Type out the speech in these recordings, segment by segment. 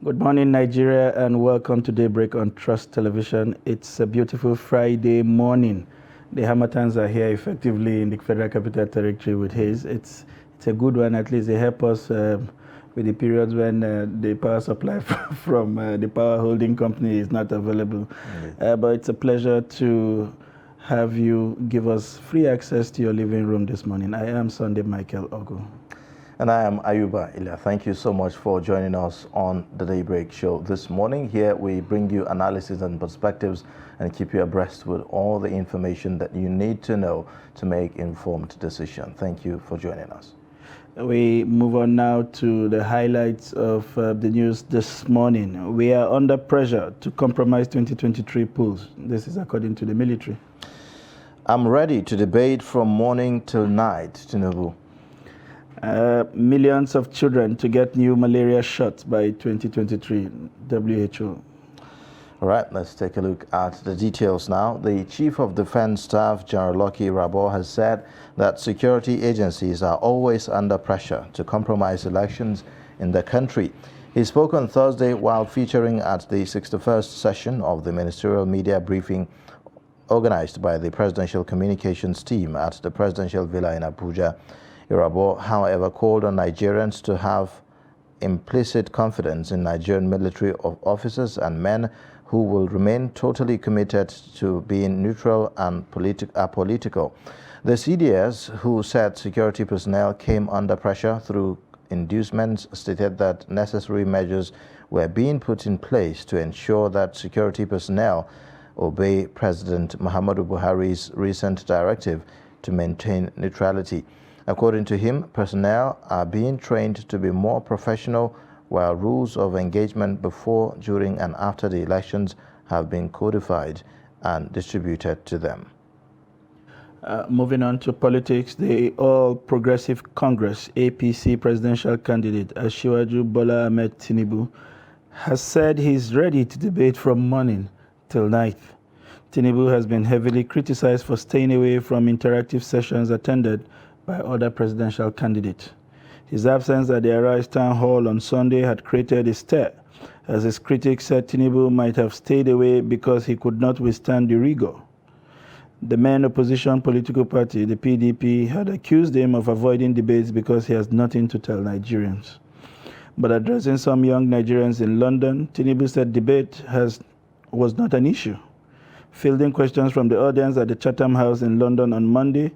Good morning, Nigeria, and welcome to Daybreak on Trust Television. It's a beautiful Friday morning. The Hamatans are here effectively in the Federal Capital Territory with haze. It's a good one. At least they help us with the periods when the power supply from the power holding company is not available. But it's a pleasure to have you give us free access to your living room this morning. I am Sunday Michael Ogu. And I am Ayuba Ilya. Thank you so much for joining us on the Daybreak show this morning. Here we bring you analysis and perspectives and keep you abreast with all the information that you need to know to make informed decisions. Thank you for joining us. We move on now to the highlights of the news this morning. We are under pressure to compromise 2023 polls. This is according to the military. I'm ready to debate from morning till night, Tinubu. Millions of children to get new malaria shots by 2023, WHO. All right, let's take a look at the details now. The Chief of Defense Staff, General Lucky Rabo, has said that security agencies are always under pressure to compromise elections in the country. He spoke on Thursday while featuring at the 61st session of the ministerial media briefing organized by the Presidential Communications Team at the Presidential Villa in Abuja. Irabo, however, called on Nigerians to have implicit confidence in Nigerian military officers and men who will remain totally committed to being neutral and apolitical. The CDS, who said security personnel came under pressure through inducements, stated that necessary measures were being put in place to ensure that security personnel obey President Muhammadu Buhari's recent directive to maintain neutrality. According to him, personnel are being trained to be more professional, while rules of engagement before, during, and after the elections have been codified and distributed to them. Moving on to politics, the All Progressive Congress APC presidential candidate Asiwaju Bola Ahmed Tinubu has said he's ready to debate from morning till night. Tinubu has been heavily criticized for staying away from interactive sessions attended by other presidential candidates. His absence at the Arise Town Hall on Sunday had created a stir, as his critics said Tinubu might have stayed away because he could not withstand the rigor. The main opposition political party, the PDP, had accused him of avoiding debates because he has nothing to tell Nigerians. But addressing some young Nigerians in London, Tinubu said debate was not an issue. Fielding questions from the audience at the Chatham House in London on Monday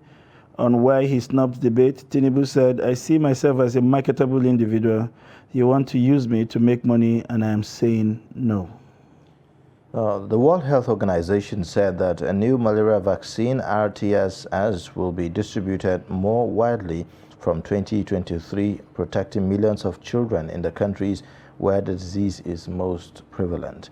on why he snubbed debate, Tinubu said, "I see myself as a marketable individual. You want to use me to make money, and I am saying no." The World Health Organization said that a new malaria vaccine, RTS-S, will be distributed more widely from 2023, protecting millions of children in the countries where the disease is most prevalent.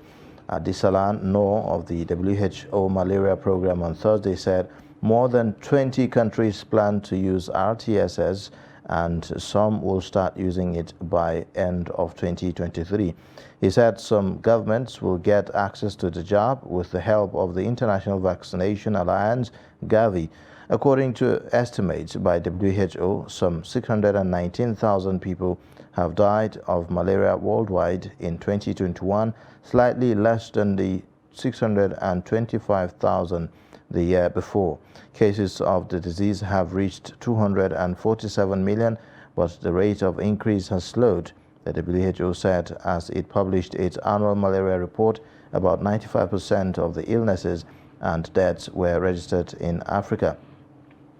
Adisalan Noor of the WHO malaria program on Thursday said more than 20 countries plan to use RTS-S, and some will start using it by end of 2023. He said some governments will get access to the jab with the help of the International Vaccination Alliance, Gavi. According to estimates by WHO, some 619,000 people have died of malaria worldwide in 2021, slightly less than the 625,000 the year before. Cases of the disease have reached 247 million, but the rate of increase has slowed, the WHO said as it published its annual malaria report. About 95% of the illnesses and deaths were registered in Africa.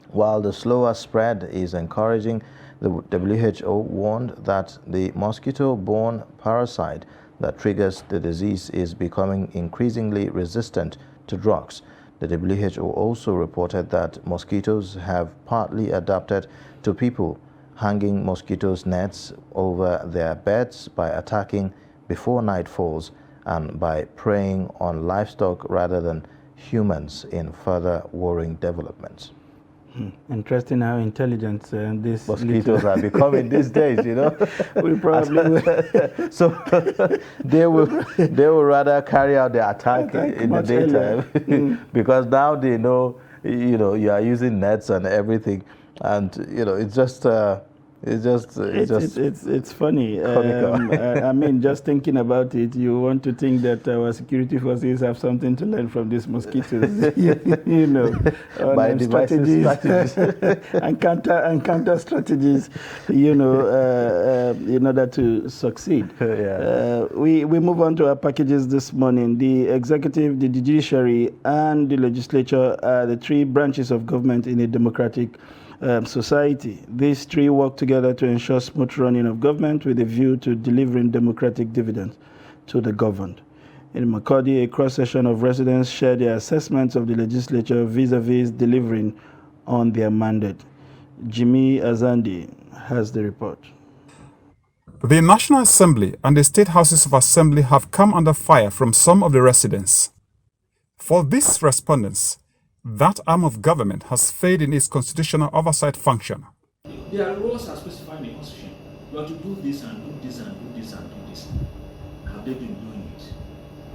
While the slower spread is encouraging, the WHO warned that the mosquito-borne parasite that triggers the disease is becoming increasingly resistant to drugs. The WHO also reported that mosquitoes have partly adapted to people, hanging mosquitoes' nets over their beds by attacking before night falls and by preying on livestock rather than humans, in further worrying developments. Interesting how intelligent these mosquitoes are becoming these days, you know. We probably will. So they will rather carry out the attack in the daytime because now they know, you are using nets and everything, and it's just It's funny. comical. I mean, just thinking about it, you want to think that our security forces have something to learn from these mosquitoes, you know, By on devising strategies. and counter strategies, you know, in order to succeed. Yeah. We move on to our packages this morning. The executive, the judiciary, and the legislature are the three branches of government in a democratic society. These three work together to ensure smooth running of government with a view to delivering democratic dividends to the governed. In Makurdi, a cross-section of residents shared their assessments of the legislature vis-a-vis delivering on their mandate. Jimmy Azandi has the report. The National Assembly and the State Houses of Assembly have come under fire from some of the residents. For these respondents, that arm of government has failed in its constitutional oversight function. Their roles are specified in the Constitution. You have to do this and do this and do this and do this. Have they been doing it?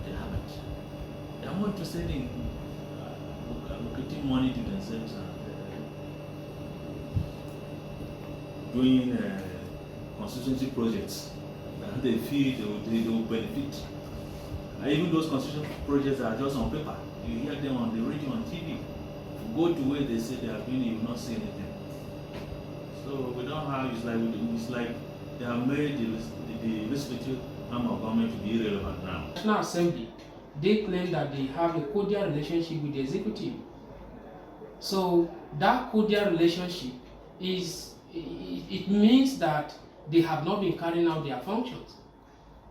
They haven't. They are more interested in allocating money to themselves and doing constituency projects that they feel they will benefit. And even those constituency projects are just on paper. You hear them on the radio, on TV. Go to where they say they are doing it, you will not see anything. So we don't have, it's like they have made the legislative arm of government to be irrelevant now. National Assembly, they claim that they have a cordial relationship with the executive. So that cordial relationship it means that they have not been carrying out their functions.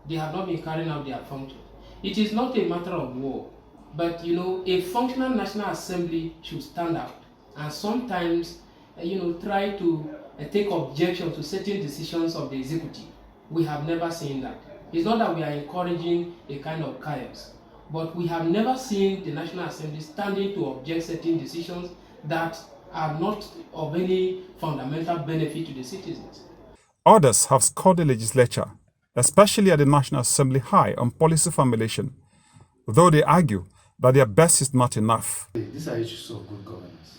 They have not been carrying out their functions. It is not a matter of war. But you know, a functional National Assembly should stand out and sometimes, try to take objection to certain decisions of the executive. We have never seen that. It's not that we are encouraging a kind of chaos, but we have never seen the National Assembly standing to object certain decisions that are not of any fundamental benefit to the citizens. Others have scored the legislature, especially at the National Assembly, high on policy formulation, though they argue that their best is not enough. These are issues of good governance,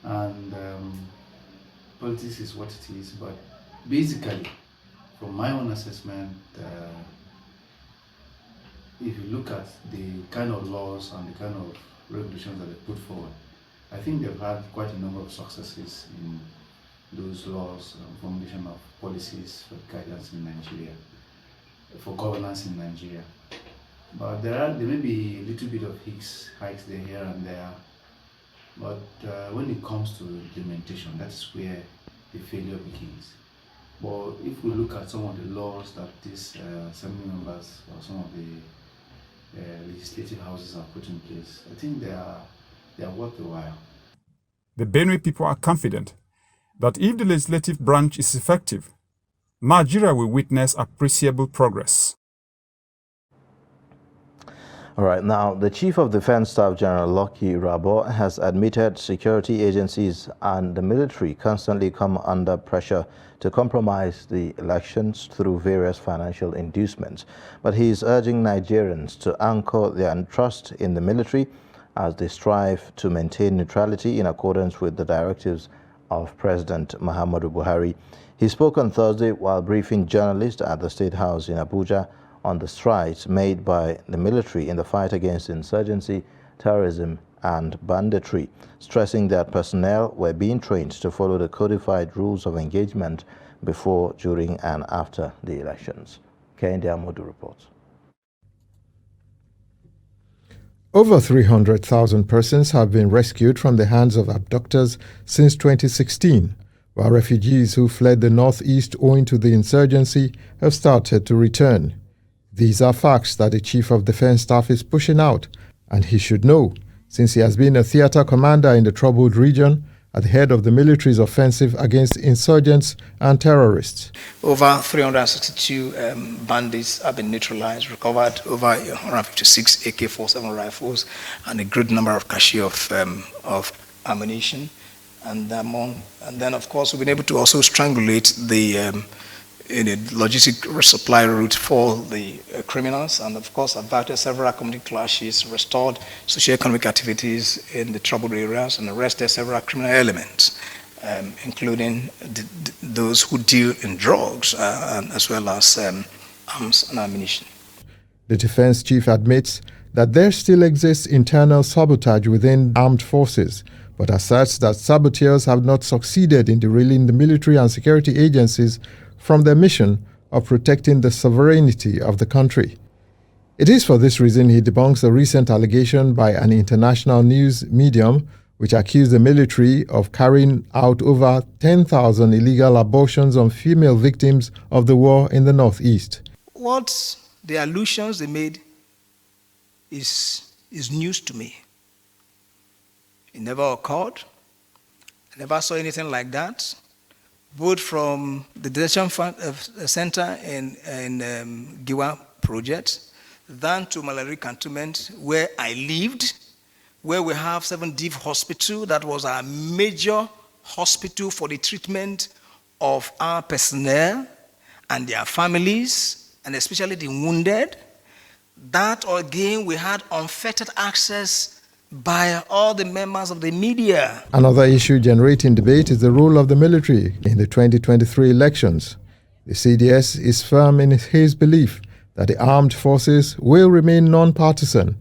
and politics is what it is, but basically, from my own assessment, if you look at the kind of laws and the kind of regulations that they put forward, I think they've had quite a number of successes in those laws, formulation of policies for guidance in Nigeria, for governance in Nigeria. But there may be a little bit of hikes there, here and there. But when it comes to implementation, that's where the failure begins. But if we look at some of the laws that these assembly members or some of the legislative houses have put in place, I think they are worth a while. The Benue people are confident that if the legislative branch is effective, Nigeria will witness appreciable progress. All right, now the Chief of Defense Staff General Lucky Rabo has admitted security agencies and the military constantly come under pressure to compromise the elections through various financial inducements. But he is urging Nigerians to anchor their trust in the military as they strive to maintain neutrality in accordance with the directives of President Muhammadu Buhari. He spoke on Thursday while briefing journalists at the State House in Abuja on the strides made by the military in the fight against insurgency, terrorism, and banditry, stressing that personnel were being trained to follow the codified rules of engagement before, during, and after the elections. Kehinde Amodu reports. Over 300,000 persons have been rescued from the hands of abductors since 2016, while refugees who fled the northeast owing to the insurgency have started to return. These are facts that the Chief of Defense Staff is pushing out, and he should know, since he has been a theater commander in the troubled region at the head of the military's offensive against insurgents and terrorists. Over 362 bandits have been neutralized, recovered over 156 AK-47 rifles, and a good number of cache of ammunition. And then, of course, we've been able to also strangulate the logistic supply route for the criminals, and of course averted several community clashes, restored socio-economic activities in the troubled areas, and arrested several criminal elements. including those who deal in drugs as well as arms and ammunition. The defense chief admits that there still exists internal sabotage within armed forces, but asserts that saboteurs have not succeeded in derailing the military and security agencies from their mission of protecting the sovereignty of the country. It is for this reason he debunks a recent allegation by an international news medium which accused the military of carrying out over 10,000 illegal abortions on female victims of the war in the Northeast. What the allusions they made is news to me. It never occurred. I never saw anything like that, both from the detention center in Giwa project, than to Malari Cantonment, where I lived, where we have 7 Div Hospital. That was our major hospital for the treatment of our personnel and their families, and especially the wounded. That again, we had unfettered access by all the members of the media. Another issue generating debate is the role of the military in the 2023 elections. The CDS is firm in his belief that the armed forces will remain non-partisan.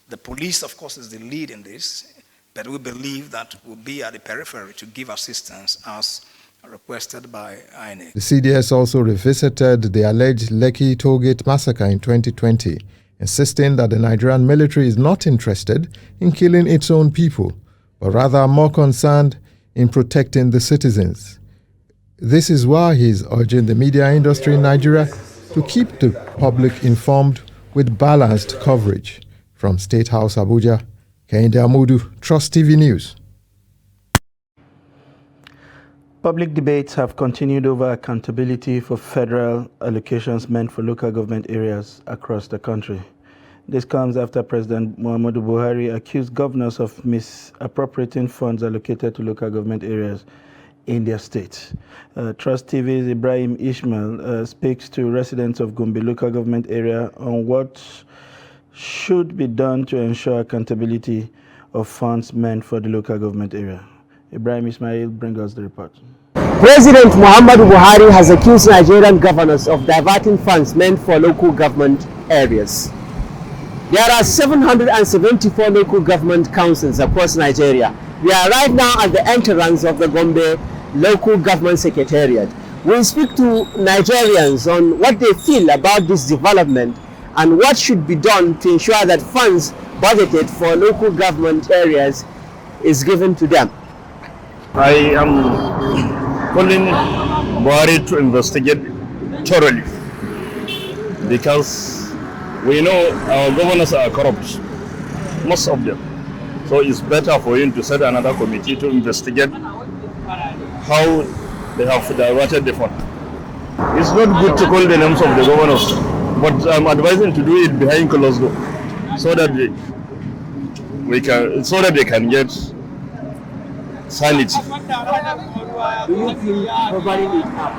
The police, of course, is the lead in this, but we believe that we'll be at the periphery to give assistance as requested by INEC. The CDS also revisited the alleged Lekki Tollgate massacre in 2020, insisting that the Nigerian military is not interested in killing its own people, but rather more concerned in protecting the citizens. This is why he is urging the media industry in Nigeria to keep the public informed with balanced coverage. From State House, Abuja, Kehinde Amudu, Trust TV News. Public debates have continued over accountability for federal allocations meant for local government areas across the country. This comes after President Muhammadu Buhari accused governors of misappropriating funds allocated to local government areas in their states. Trust TV's Ibrahim Ishmael speaks to residents of Gombe local government area on what should be done to ensure accountability of funds meant for the local government area. Ibrahim Ismail brings us the report. President Muhammadu Buhari has accused Nigerian governors of diverting funds meant for local government areas. There are 774 local government councils across Nigeria. We are right now at the entrance of the Gombe Local Government Secretariat. We'll speak to Nigerians on what they feel about this development and what should be done to ensure that funds budgeted for local government areas is given to them. I am calling Buhari to investigate thoroughly, because we know our governors are corrupt, most of them. So it's better for him to set another committee to investigate how they have diverted the fund. It's not good to call the names of the governors, but I'm advising to do it behind closed door, so that they can get sanity. Do you feel covering it up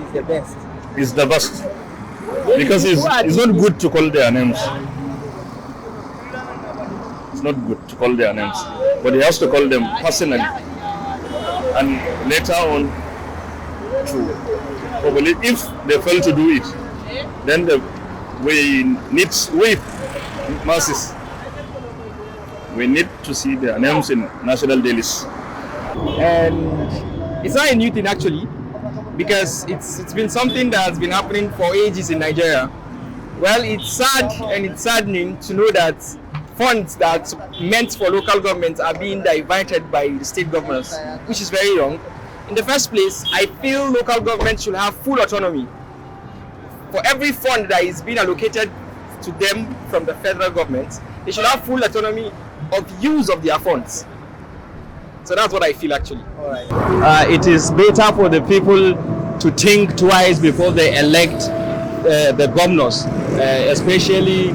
is the best? It's the best, because it's not good to call their names. It's not good to call their names, but he has to call them personally, and later on to probably, if they fail to do it, then we masses, we need to see their names in national dailies. And it's not a new thing actually, because it's been something that has been happening for ages in Nigeria. Well, it's sad and it's saddening to know that funds that meant for local governments are being diverted by the state governments, which is very wrong. In the first place, I feel local governments should have full autonomy. For every fund that is being allocated to them from the federal government, they should have full autonomy of use of their funds. So that's what I feel actually. It is better for the people to think twice before they elect the governors, especially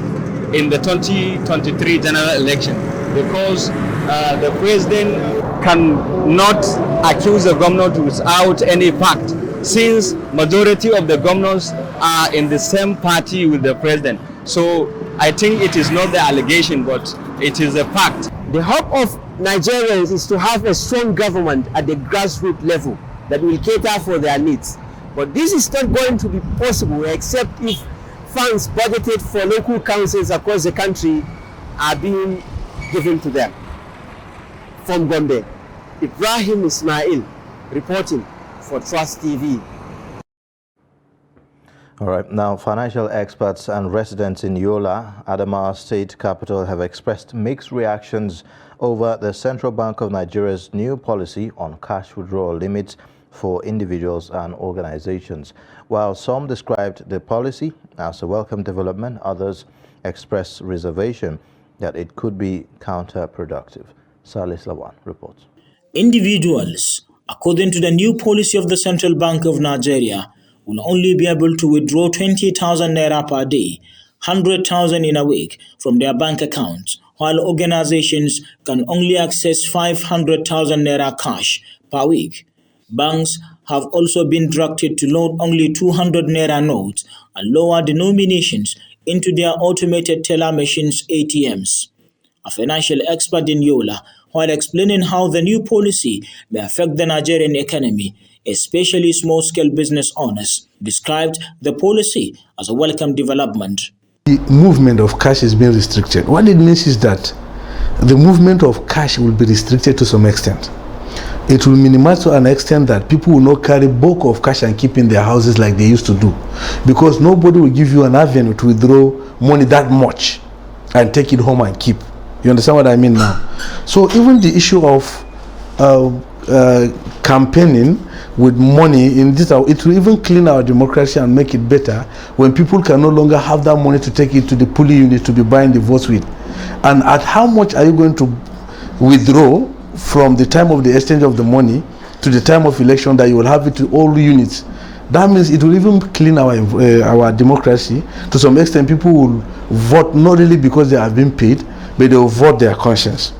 in the 2023 general election, because the president cannot accuse the governor without any fact, since majority of the governors are in the same party with the president. So I think it is not the allegation, but it is a fact. The hope of Nigerians is to have a strong government at the grassroots level that will cater for their needs. But this is not going to be possible except if funds budgeted for local councils across the country are being given to them. From Gombe, Ibrahim Ismail reporting for Trust TV. All right, now financial experts and residents in Yola, Adamawa State capital, have expressed mixed reactions over the Central Bank of Nigeria's new policy on cash withdrawal limits for individuals and organizations. While some described the policy as a welcome development, others expressed reservation that it could be counterproductive. Salis Lawan reports. Individuals, according to the new policy of the Central Bank of Nigeria, will only be able to withdraw 20,000 naira per day, 100,000 in a week from their bank accounts, while organizations can only access 500,000 naira cash per week. Banks have also been directed to load only 200 naira notes and lower denominations into their automated teller machines ATMs. A financial expert in Yola, while explaining how the new policy may affect the Nigerian economy, especially small-scale business owners, described the policy as a welcome development. The movement of cash is being restricted. What it means is that the movement of cash will be restricted to some extent. It will minimize to an extent that people will not carry bulk of cash and keep in their houses like they used to do, because nobody will give you an avenue to withdraw money that much and take it home and keep. You understand what I mean now? So even the issue of campaigning with money in this, it will even clean our democracy and make it better when people can no longer have that money to take it to the polling unit to be buying the votes with. And at how much are you going to withdraw from the time of the exchange of the money to the time of election that you will have it to all units? That means it will even clean our democracy to some extent. People will vote not really because they have been paid, but they will vote their conscience.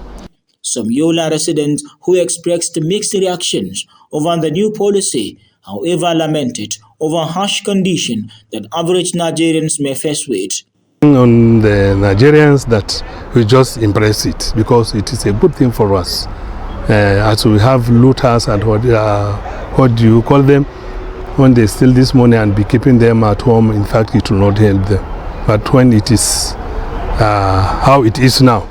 Some Yola residents who expressed mixed reactions over the new policy, however, lamented over harsh conditions that average Nigerians may face with. On the Nigerians that we just embrace it because it is a good thing for us. As we have looters and what do you call them? When they steal this money and be keeping them at home, in fact, it will not help them. But when it is how it is now,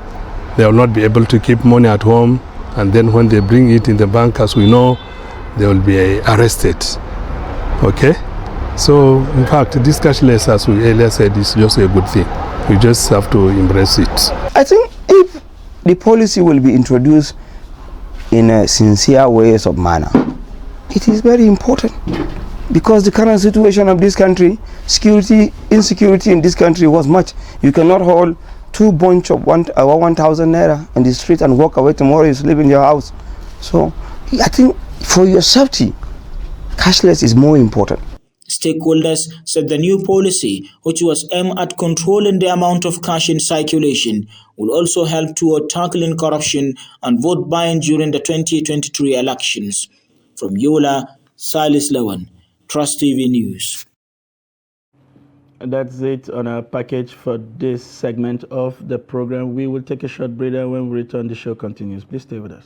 they will not be able to keep money at home, and then when they bring it in the bank, as we know, they will be arrested. Okay? So, in fact, this cashless, as we earlier said, is just a good thing. We just have to embrace it. I think if the policy will be introduced in a sincere ways of manner, it is very important, because the current situation of this country, insecurity in this country was much. You cannot hold two bunch of 1,000 naira in the street and walk away tomorrow. You sleep in your house. So I think for your safety, cashless is more important. Stakeholders said the new policy, which was aimed at controlling the amount of cash in circulation, will also help toward tackling corruption and vote buying during the 2023 elections. From Yola, Salis Lawan, Trust TV News. That's it on our package for this segment of the program. We will take a short breather. When we return, the show continues. Please stay with us.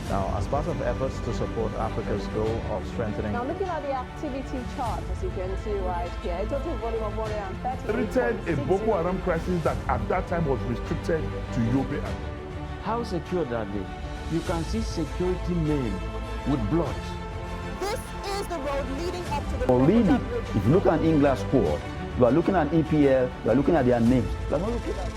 Now, as part of efforts to support Africa's goal of strengthening... Now, looking at the activity chart, as you can see right here, a total volume of 130... Created a Boko Haram crisis that at that time was restricted to Yobe. How secure are they? You can see security men with blood. This is the road leading up to the... Really, if you look at England squad, you are looking at EPL, you are looking at their names. You are not looking at...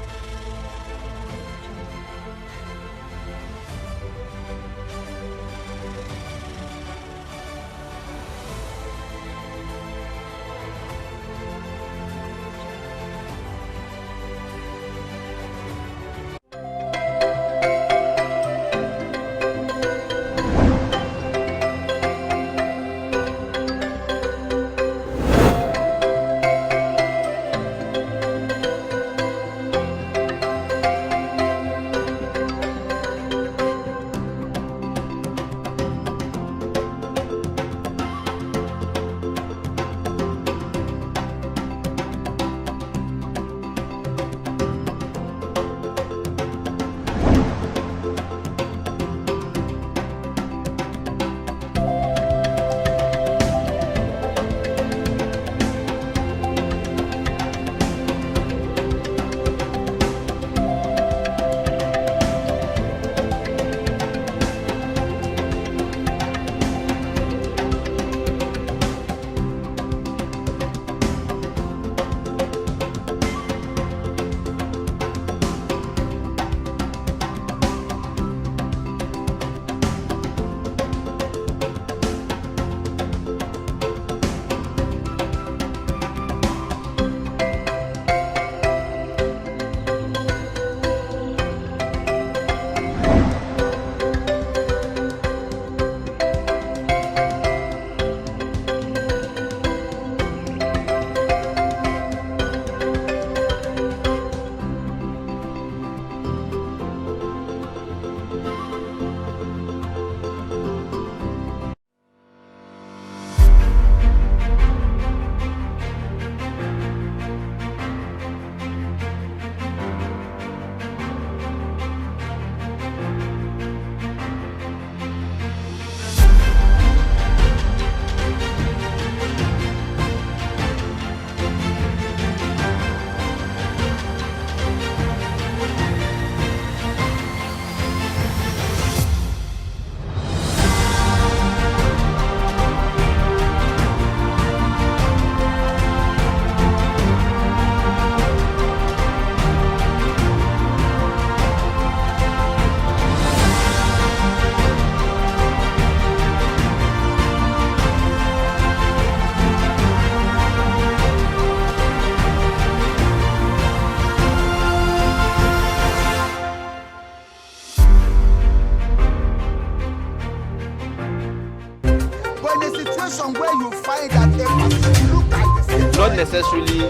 not necessarily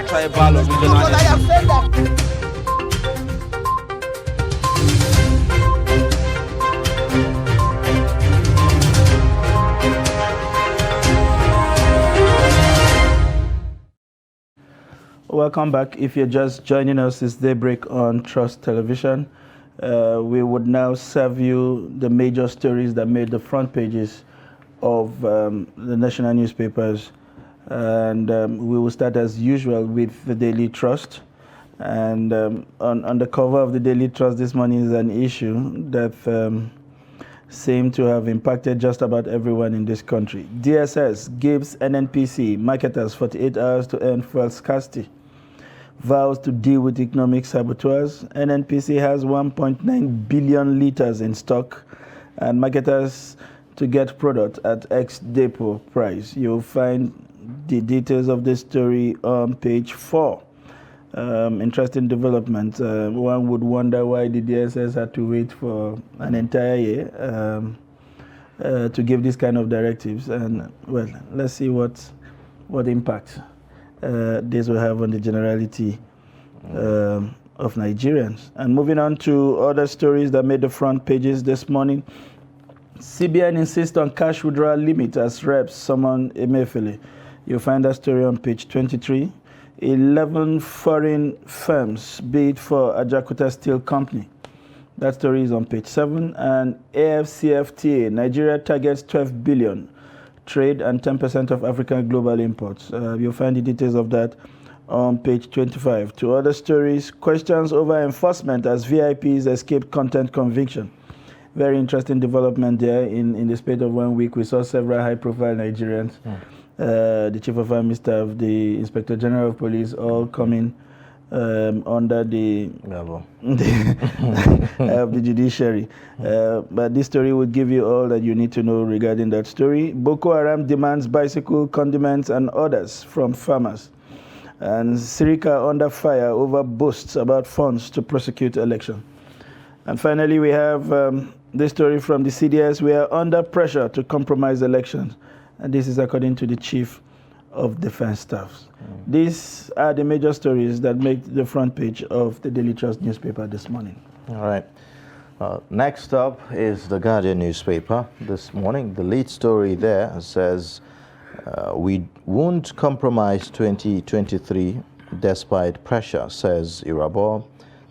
tribal or regional. Welcome back. If you're just joining us, it's Daybreak on Trust Television. We would now serve you the major stories that made the front pages of the national newspapers. And we will start as usual with the Daily Trust. And on the cover of the Daily Trust this morning is an issue that seemed to have impacted just about everyone in this country. DSS gives NNPC marketers 48 hours to end fuel scarcity. Vows to deal with economic saboteurs. NNPC has 1.9 billion liters in stock, and marketers to get product at ex-depot price. You'll find the details of this story on page 4. Interesting development. One would wonder why the DSS had to wait for an entire year to give this kind of directives. And well, let's see what impact this will have on the generality of Nigerians. And moving on to other stories that made the front pages this morning. CBN insists on cash withdrawal limit as reps summon Emefiele. You'll find that story on page 23. 11 foreign firms bid for Ajakuta Steel Company. That story is on page 7. And AFCFTA, Nigeria targets 12 billion trade and 10% of African global imports. You'll find the details of that on page 25. To other stories, questions over enforcement as VIPs escape content conviction. Very interesting development there. In the space of 1 week, we saw several high-profile Nigerians, the Chief of Army Staff, the Inspector General of Police, all coming under the judiciary. But this story would give you all that you need to know regarding that story. Boko Haram demands bicycle, condiments, and others from farmers. And Sirika under fire over boasts about funds to prosecute election. And finally, we have this story from the CDS. We are under pressure to compromise elections. And this is according to the Chief of Defense Staffs. These are the major stories that make the front page of the Daily Trust newspaper this morning. All right. Next up is the Guardian newspaper this morning. The lead story there says, we won't compromise 2023 despite pressure, says Irabor,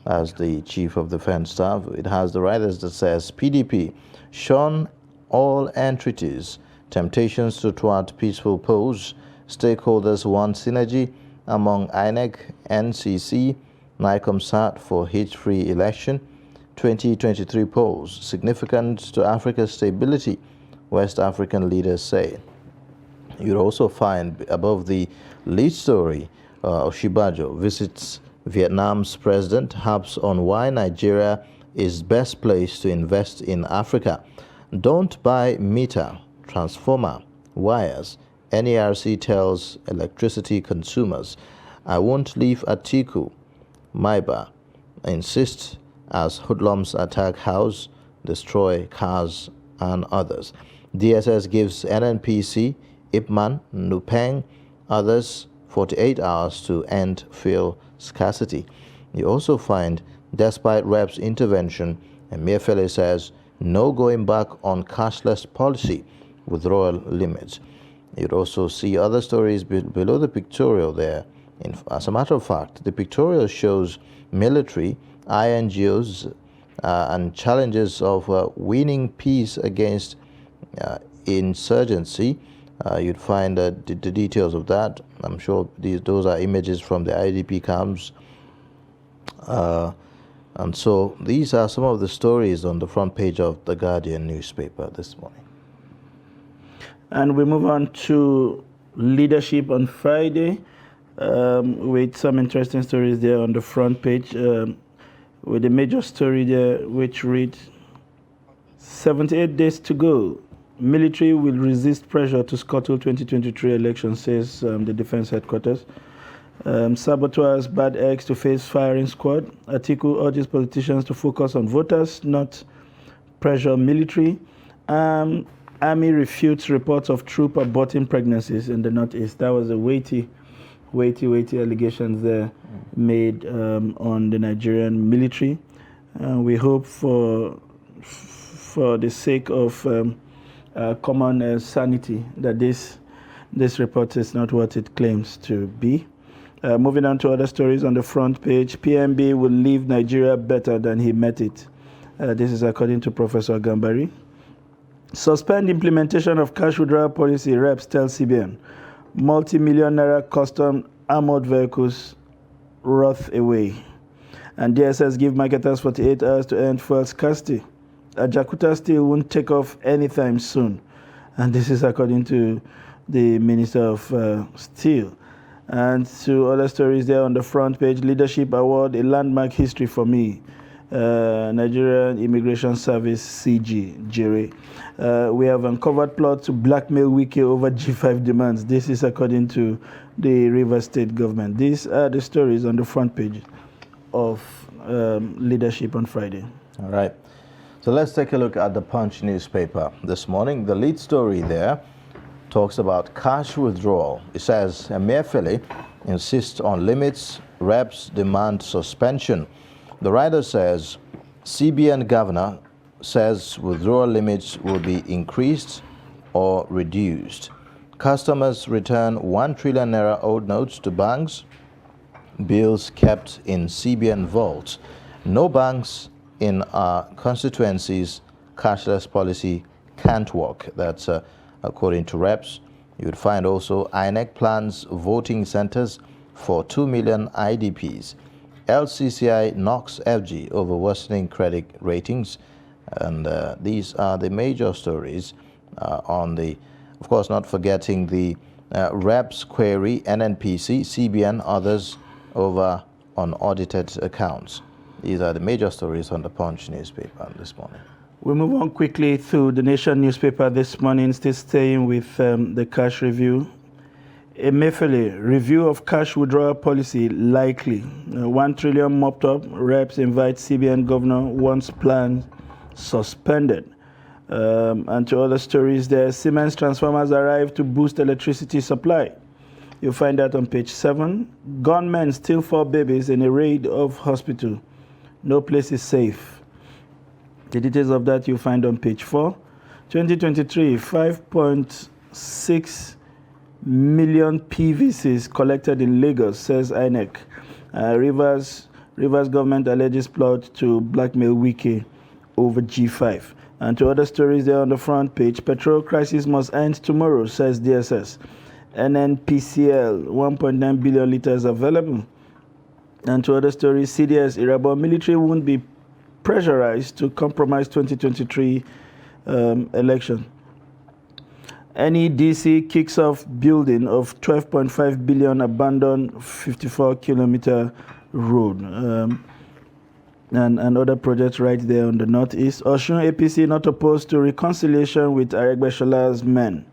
as the Chief of Defense Staff. It has the writers that says, PDP shun all entreaties, temptations to thwart peaceful polls. Stakeholders want synergy among INEC, NCC, NICOMSAT for hitch-free election. 2023 polls significant to Africa's stability, West African leaders say. You'll also find above the lead story, Oshibajo visits Vietnam's president, harps on why Nigeria is best placed to invest in Africa. Don't buy meter, transformer, wires. NERC tells electricity consumers. I won't leave Atiku. Maiba insists as hoodlums attack house, destroy cars and others. DSS gives NNPC, Ipman, Nupeng, others 48 hours to end fuel scarcity. You also find, despite reps' intervention, Emefiele says no going back on cashless policy, withdrawal limits. You'd also see other stories below the pictorial there. As a matter of fact, the pictorial shows military, INGOs, and challenges of winning peace against insurgency. You'd find the details of that. I'm sure those are images from the IDP camps. And so these are some of the stories on the front page of the Guardian newspaper this morning. And we move on to leadership on Friday with some interesting stories there on the front page. With a major story there which reads, 78 days to go. Military will resist pressure to scuttle 2023 election, says the defense headquarters. Saboteurs, bad eggs to face firing squad. Atiku urges politicians to focus on voters, not pressure military. And Army refutes reports of troop aborting pregnancies in the Northeast. That was a weighty allegations there made on the Nigerian military. We hope for the sake of common sanity that this report is not what it claims to be. Moving on to other stories on the front page, PMB will leave Nigeria better than he met it. This is according to Professor Gambari. Suspend implementation of cash withdrawal policy, reps tell CBN. Multi-million naira custom armored vehicles wrath away. And DSS give marketers 48 hours to end fuel scarcity. Ajakuta steel won't take off anytime soon. And this is according to the Minister of Steel. And to other stories there on the front page, Leadership Award, a landmark history for me. Nigerian Immigration Service, CG, Jere. We have uncovered plot to blackmail Wike over G5 demands. This is according to the Rivers State government. These are the stories on the front page of Leadership on Friday. All right. So let's take a look at the Punch newspaper this morning. The lead story there talks about cash withdrawal. It says Emefiele insists on limits, reps demand suspension. The writer says CBN governor says withdrawal limits will be increased or reduced. Customers return 1 trillion naira old notes to banks. Bills kept in CBN vaults. No banks in our constituencies. Cashless policy can't work. That's according to reps. You would find also INEC plans voting centers for 2 million IDPs. LCCI knocks FG over worsening credit ratings. And these are the major stories on the, of course, not forgetting the reps query, NNPC, CBN, others over unaudited accounts. These are the major stories on the Punch newspaper this morning. We move on quickly to the Nation newspaper this morning, still staying with the cash review. Emefiele, review of cash withdrawal policy likely. 1 trillion mopped up. Reps invite CBN governor wants plan suspended. And to other stories there, Siemens transformers arrive to boost electricity supply. You'll find that on page 7. Gunmen steal 4 babies in a raid of hospital. No place is safe. The details of that you'll find on page 4. 2023, 5.6 million PVCs collected in Lagos, says INEC. Rivers government alleges plot to blackmail Wike over G5. And to other stories there on the front page, petrol crisis must end tomorrow, says DSS. NNPCL, 1.9 billion liters available. And to other stories, CDS, Irabo military won't be pressurized to compromise 2023 election. NEDC kicks off building of 12.5 billion abandoned 54-kilometer road. And other projects right there on the northeast. Osun APC not opposed to reconciliation with Aregbesol's men.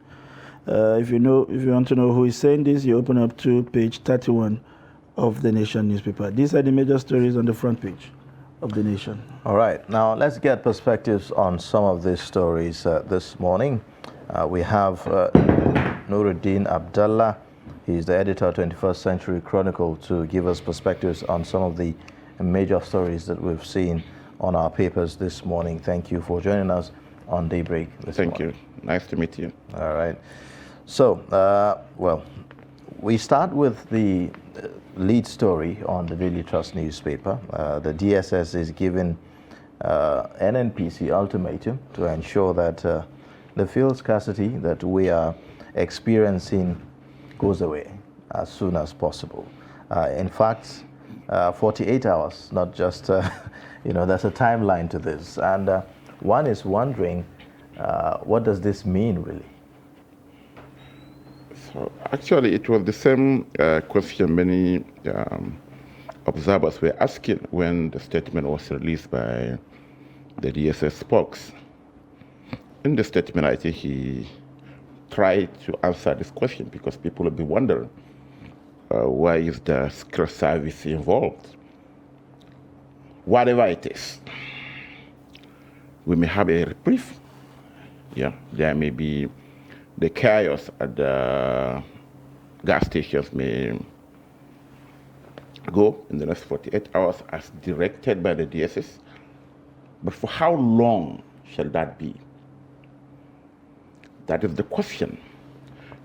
If you want to know who is saying this, you open up to page 31 of the Nation newspaper. These are the major stories on the front page of the Nation. All right, now let's get perspectives on some of these stories this morning. We have Nuruddin Abdallah. He's the editor of 21st Century Chronicle to give us perspectives on some of the major stories that we've seen on our papers this morning. Thank you for joining us on Daybreak this morning. Thank you. Nice to meet you. All right. So, well, we start with the lead story on the Daily Trust newspaper. The DSS is giving NNPC ultimatum to ensure that the fuel scarcity that we are experiencing goes away as soon as possible. In fact, 48 hours, not just, there's a timeline to this. And one is wondering, what does this mean, really? So actually, it was the same question many observers were asking when the statement was released by the DSS spokes. In the statement, I think he tried to answer this question because people have been wondering, why is the Secret Service involved? Whatever it is, we may have a reprieve Yeah, there may be the chaos at the gas stations may go in the next 48 hours as directed by the DSS. But for how long shall that be? That is the question.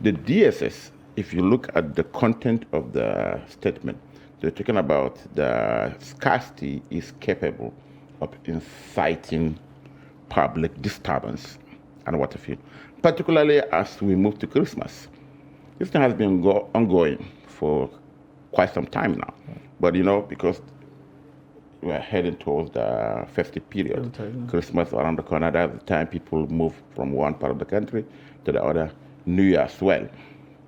The DSS, if you look at the content of the statement, they're talking about the scarcity is capable of inciting public disturbance and what have you, particularly as we move to Christmas. This thing has been ongoing for quite some time now. But because we're heading towards the festive period, Christmas around the corner, that's the time people move from one part of the country to the other, New Year as well.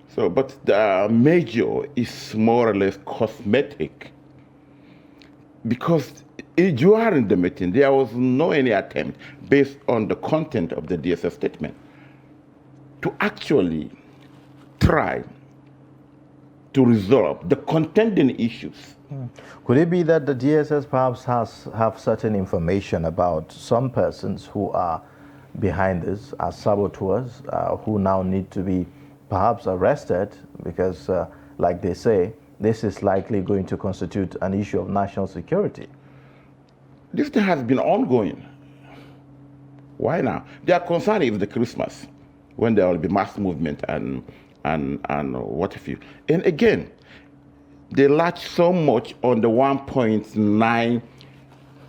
So, but the major is more or less cosmetic, because during the meeting, there was no any attempt, based on the content of the DSS statement, to actually try to resolve the contending issues. Could it be that the DSS perhaps have certain information about some persons who are behind this as saboteurs, who now need to be perhaps arrested because, like they say, this is likely going to constitute an issue of national security? This thing has been ongoing. Why now? They are concerned with the Christmas, when there will be mass movement and what have you. And again, they latch so much on the 1.9,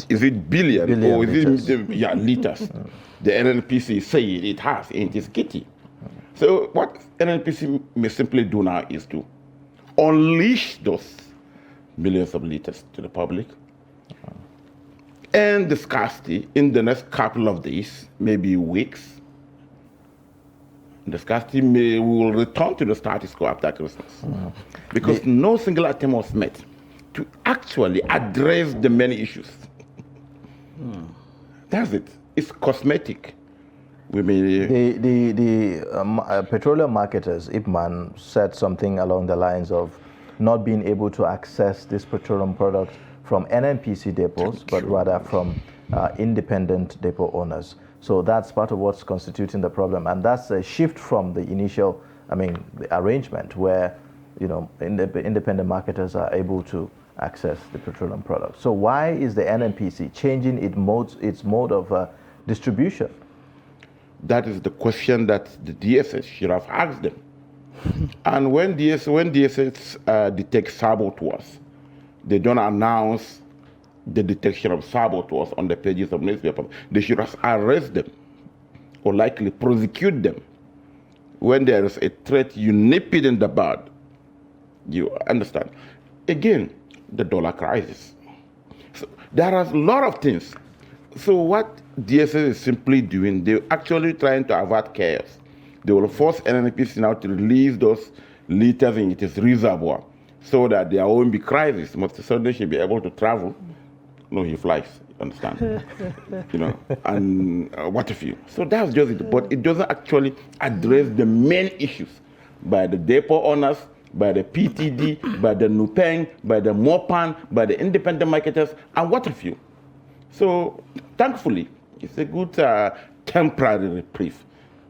is it billion or is it liters? The NNPC say it has, and it is kitty. So what NNPC may simply do now is to unleash those millions of liters to the public, and the scarcity in the next couple of days, maybe weeks. The scarcity will return to the status quo after Christmas. Because no single attempt was made to actually address the many issues. That's it. It's cosmetic. We may... The petroleum marketers, Ipman, said something along the lines of not being able to access this petroleum product from NNPC depots, but rather from independent depot owners. So that's part of what's constituting the problem, and that's a shift from the initial, the arrangement where, independent marketers are able to access the petroleum product. So why is the NNPC changing its mode of distribution? That is the question that the DSS should have asked them. And when DSS detects saboteurs, they don't announce the detection of saboteurs on the pages of newspapers. They should arrest them or likely prosecute them. When there is a threat, you nip it in the bud. You understand? Again, the dollar crisis. So there are a lot of things. So what DSS is simply doing, they're actually trying to avert chaos. They will force NNPC now to release those liters in its reservoir so that there won't be crisis. Mr. Sunday should be able to travel. No, he flies, you understand? And what have you. So that's just it. But it doesn't actually address the main issues by the depot owners, by the PTD, by the Nupeng, by the Mopan, by the independent marketers, and what have you. So thankfully, it's a good temporary reprieve.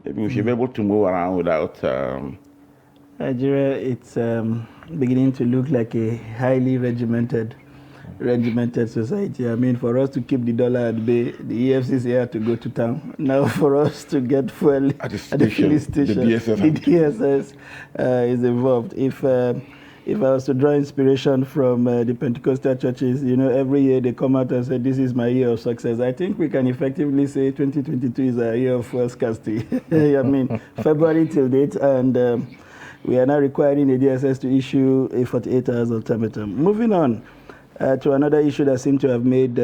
Maybe we should be able to move around without... Nigeria, it's beginning to look like a highly regimented society. For us to keep the dollar at bay, the EFCC had to go to town. Now for us to get fuel at the filling station, the DSS is involved. If I was to draw inspiration from the Pentecostal churches, every year they come out and say, this is my year of success. I think we can effectively say 2022 is a year of fuel scarcity. February till date, and we are now requiring the DSS to issue a 48 hours ultimatum. Moving on to another issue that seemed to have made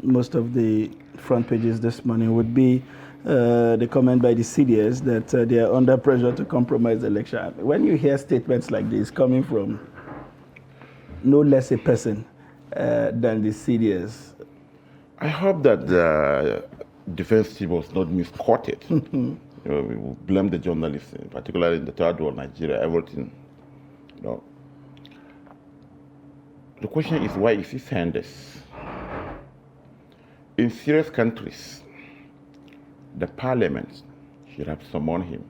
most of the front pages this morning would be the comment by the CDS that they are under pressure to compromise the election. When you hear statements like this coming from no less a person than the CDS, I hope that the defense team was not misquoted. We blame the journalists, particularly in the third world, Nigeria, everything. The question is, why is he saying this? In serious countries, the parliament should have summoned him,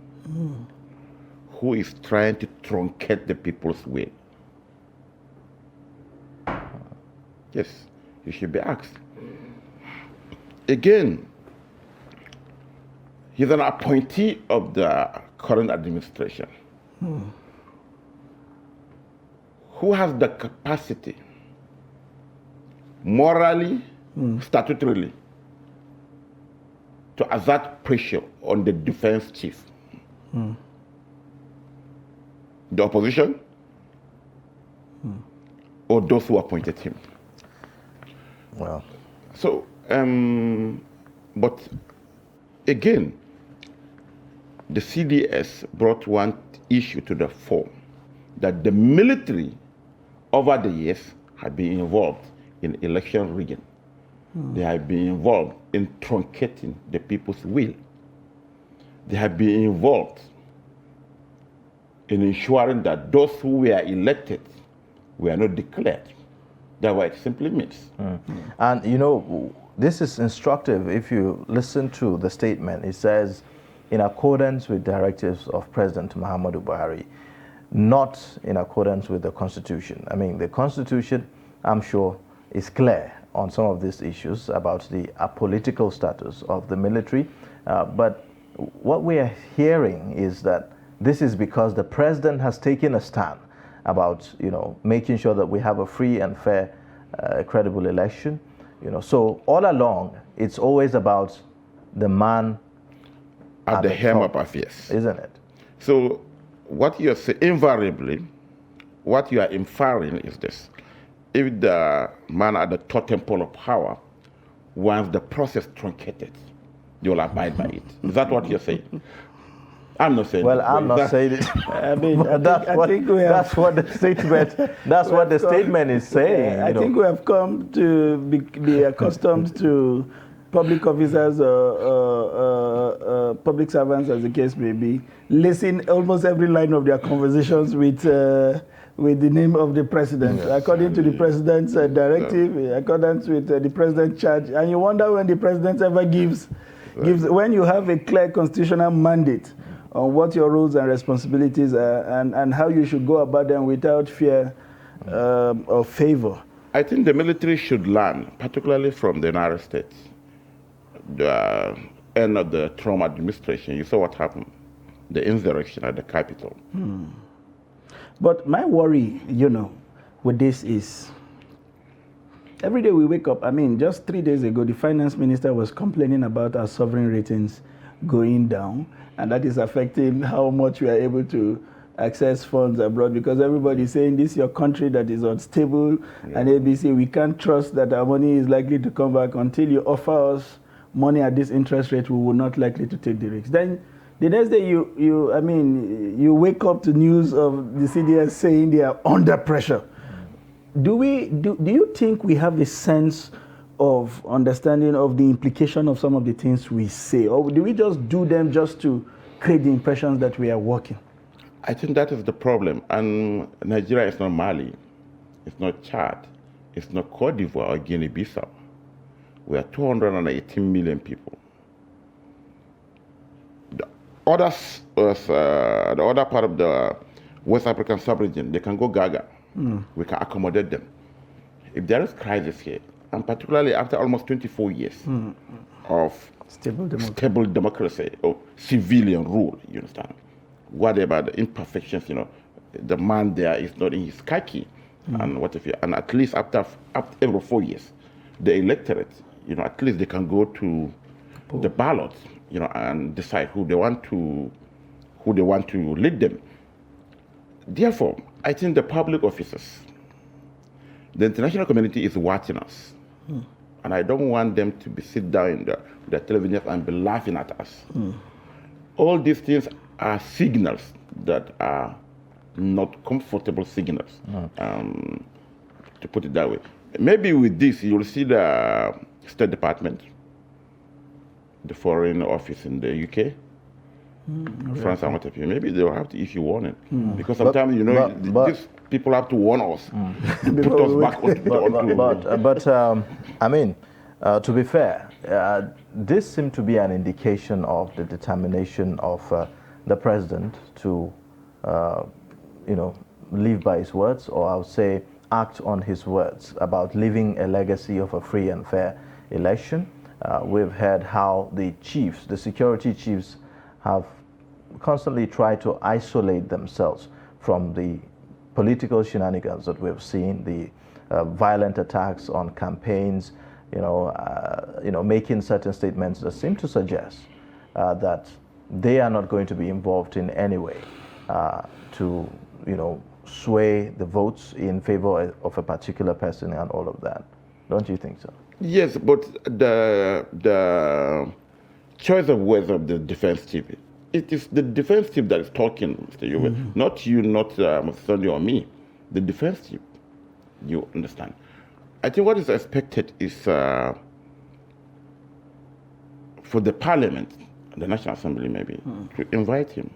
who is trying to truncate the people's will. Yes, he should be asked. Again, he's an appointee of the current administration who has the capacity, morally, statutorily, to exert pressure on the defense chief. The opposition or those who appointed him. Well. So, but again, the CDS brought one issue to the fore, that the military over the years have been involved in election rigging. They have been involved in truncating the people's will. They have been involved in ensuring that those who were elected were not declared. That's what it simply means. And you know, this is instructive if you listen to the statement. It says, in accordance with directives of President Muhammadu Buhari, not in accordance with the Constitution. I mean, the Constitution, I'm sure, is clear on some of these issues about the apolitical status of the military. But what we are hearing is that this is because the president has taken a stand about, you know, making sure that we have a free and fair, credible election. You know, so all along, it's always about the man at the helm of affairs, isn't it? So what you're saying, invariably, what you are inferring is this: if the man at the totem pole of power wants the process truncated, you will abide by it. Is that what you're saying? I'm not saying. Well, I'm not saying it. I mean, that's what the statement. That's what the statement is saying. I think we have come to be accustomed to public officers or public servants, as the case may be, listen almost every line of their conversations with the name of the president, according to the president's directive, according with the president's charge. And you wonder when the president ever gives, when you have a clear constitutional mandate on what your roles and responsibilities are and how you should go about them without fear or favor. I think the military should learn, particularly from the United States, the end of the Trump administration. You saw what happened, the insurrection at the Capitol. But my worry, you know, with this is, every day we wake up, I mean, just 3 days ago, the finance minister was complaining about our sovereign ratings going down, and that is affecting how much we are able to access funds abroad, because everybody is saying this is your country that is unstable, and ABC, we can't trust that our money is likely to come back until you offer us money at this interest rate. We will not likely to take the risk. Then the next day you wake up to news of the CDS saying they are under pressure. Do you think we have a sense of understanding of the implication of some of the things we say, or do we just do them just to create the impressions that we are working? I think that is the problem. And Nigeria is not Mali, it's not Chad, it's not Cote d'Ivoire or Guinea-Bissau. We are 218 million people. The other part of the West African sub-region, they can go gaga. We can accommodate them. If there is crisis here, and particularly after almost 24 years of stable democracy or civilian rule, you understand? Whatever the imperfections, you know, the man there is not in his khaki, and what if you, and at least after every 4 years, the electorate, you know, at least they can go to the ballot, you know, and decide who they want to lead them. Therefore, I think the public officers, the international community is watching us. And I don't want them to be sit down in the television and be laughing at us. All these things are signals that are not comfortable signals, to put it that way. Maybe with this, you'll see the State Department, the Foreign Office in the UK, France and what have you. Maybe they'll have to issue warning. Because sometimes, you know, these people have to warn us. Put us back onto I mean, To be fair, this seemed to be an indication of the determination of the president to, live by his words, or I would say act on his words about leaving a legacy of a free and fair election. We've heard how the chiefs, the security chiefs, have constantly tried to isolate themselves from the political shenanigans that we've seen, the violent attacks on campaigns, making certain statements that seem to suggest that they are not going to be involved in any way to, sway the votes in favor of a particular person and all of that. Don't you think so? Yes, but the choice of words of the defense chief, it is the defense chief that is talking, Mr. Yobe, not you, not Mr. Sunday or me. The defense chief, you understand. I think what is expected is for the parliament, the National Assembly maybe, to invite him.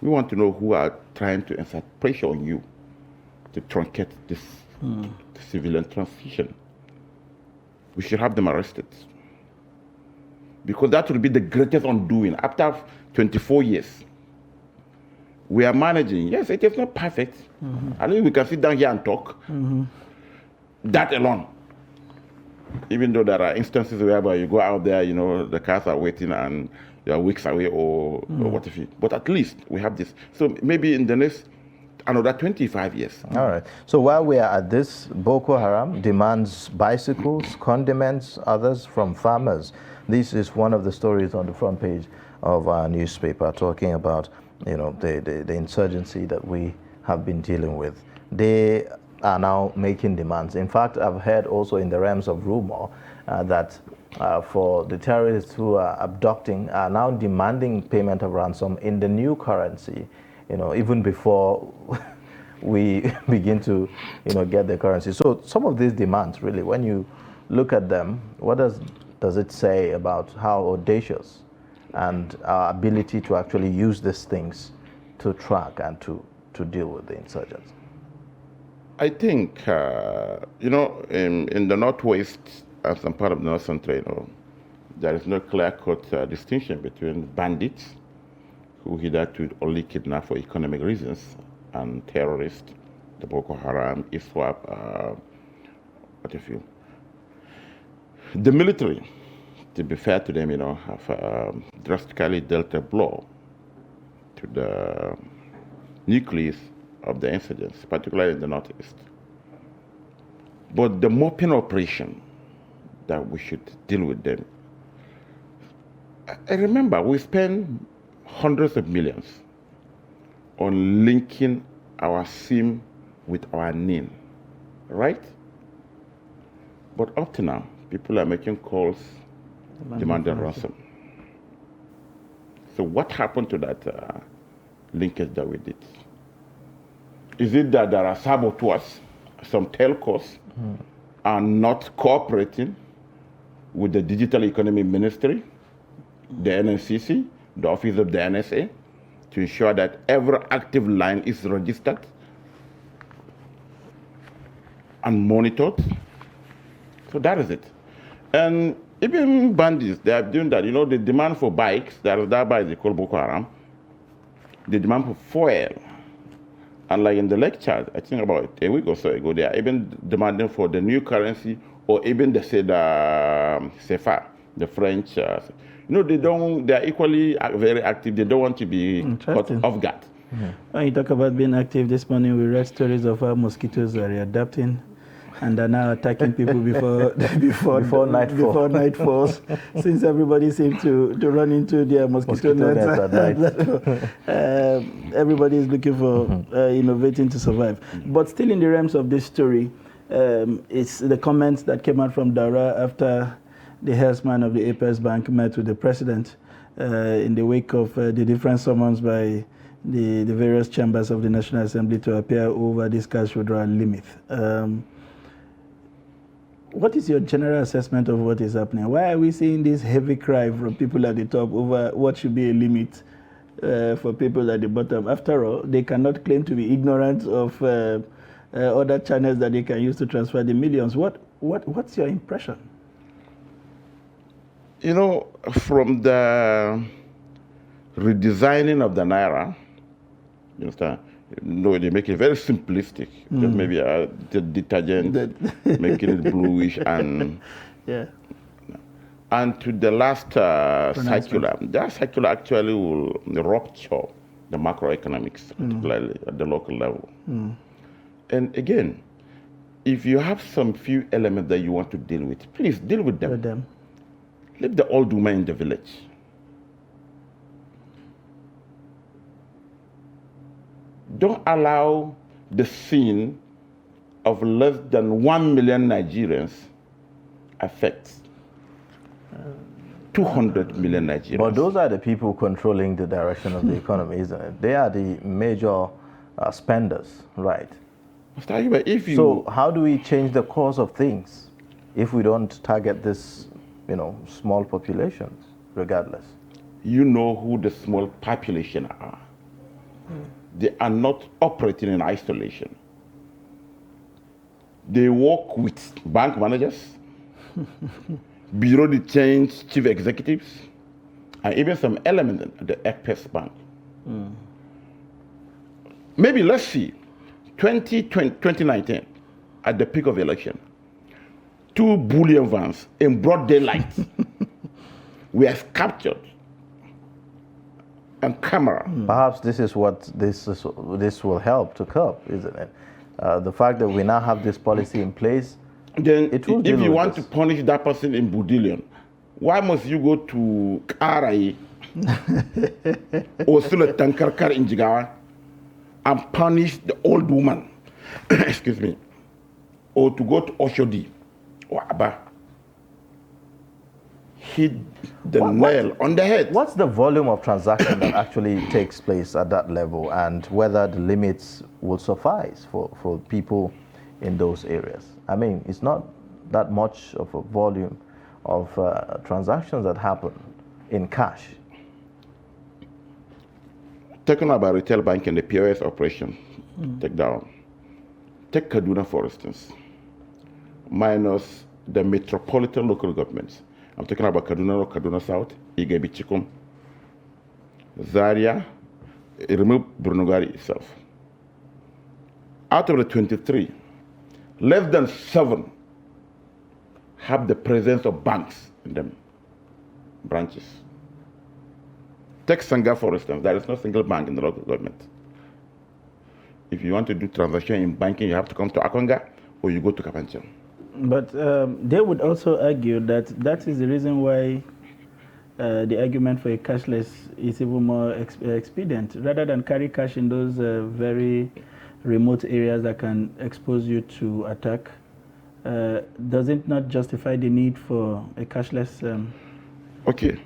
We want to know who are trying to exert pressure on you to truncate this civilian transition. We should have them arrested. Because that will be the greatest undoing. After 24 years, we are managing. Yes, it is not perfect. I think we can sit down here and talk. That alone. Even though there are instances whereby you go out there, the cars are waiting and you are weeks away or what if you. But at least we have this. So maybe in the next another 25 years. All right. So while we are at this, Boko Haram demands bicycles, condiments, others from farmers. This is one of the stories on the front page of our newspaper talking about, the insurgency that we have been dealing with. They are now making demands. In fact, I've heard also in the realms of rumor that for the terrorists who are abducting are now demanding payment of ransom in the new currency, even before we begin to, get the currency. So some of these demands, really, when you look at them, what does it say about how audacious and our ability to actually use these things to track and to deal with the insurgents? I think, in the Northwest and some part of the North Central, there is no clear-cut distinction between bandits, who hitherto only kidnap for economic reasons, and terrorists, the Boko Haram, ISWAP, what have you. The military, to be fair to them, have drastically dealt a blow to the nucleus of the insurgents, particularly in the Northeast. But the mopping operation that we should deal with them, I remember we spent hundreds of millions on linking our SIM with our NIN, right? But up to now, people are making calls demanding ransom. So what happened to that linkage that we did? Is it that there are saboteurs, some telcos, are not cooperating with the Digital Economy Ministry, the NNCC, the Office of the NSA, to ensure that every active line is registered and monitored? So that is it. And even bandits, they are doing that. The demand for bikes, that bike is called Boko Haram, the demand for fuel. And like in the lecture, I think about a week or so ago, they are even demanding for the new currency, or even the CFA, the French. They are equally very active. They don't want to be caught off guard. When you talk about being active this morning, we read stories of how mosquitoes are readapting and are now attacking people before night falls, since everybody seems to run into their mosquito nets at night. Everybody is looking for innovating to survive. But still in the realms of this story, it's the comments that came out from Daura after the herdsman of the Apex Bank met with the president in the wake of the different summons by the various chambers of the National Assembly to appear over this cash withdrawal limit. What is your general assessment of what is happening? Why are we seeing this heavy cry from people at the top over what should be a limit for people at the bottom? After all, they cannot claim to be ignorant of other channels that they can use to transfer the millions. What's your impression? You know, from the redesigning of the Naira, you understand? No, they make it very simplistic. Just maybe the detergent, making it bluish, and and to the last circular. That circular actually will rupture the macroeconomics, particularly at the local level. And again, if you have some few elements that you want to deal with, please deal with them. Leave the old woman in the village. Don't allow the sin of less than 1 million Nigerians affect 200 million Nigerians. But those are the people controlling the direction of the economy, isn't it? They are the major spenders, right? So how do we change the course of things if we don't target this, small populations, regardless? You know who the small population are. They are not operating in isolation. They work with bank managers, bureau de change chief executives, and even some element at the Apex Bank. Maybe let's see, 2019, at the peak of election, 2 bullion vans in broad daylight were captured and camera. Perhaps this is what this will help to curb, isn't it? The fact that we now have this policy in place, then it will if you want to punish that person in Budillion, why must you go to Karai or Sula Tankarkar in Jigawa and punish the old woman, excuse me, or to go to Oshodi or Aba? Hit the nail on the head. What's the volume of transaction that actually takes place at that level, and whether the limits will suffice for people in those areas? I mean, it's not that much of a volume of transactions that happen in cash. Talking about retail banking, the POS operation, take Kaduna, for instance, minus the metropolitan local governments. I'm talking about Kaduna South, Igebi Chikum, Zaria, remove Brunogari itself. Out of the 23, less than 7 have the presence of banks in them, branches. Take Sanga, for instance. There is no single bank in the local government. If you want to do transaction in banking, you have to come to Akonga or you go to Kapanchan. But they would also argue that that is the reason why the argument for a cashless is even more expedient. Rather than carry cash in those very remote areas that can expose you to attack, does it not justify the need for a cashless? Okay,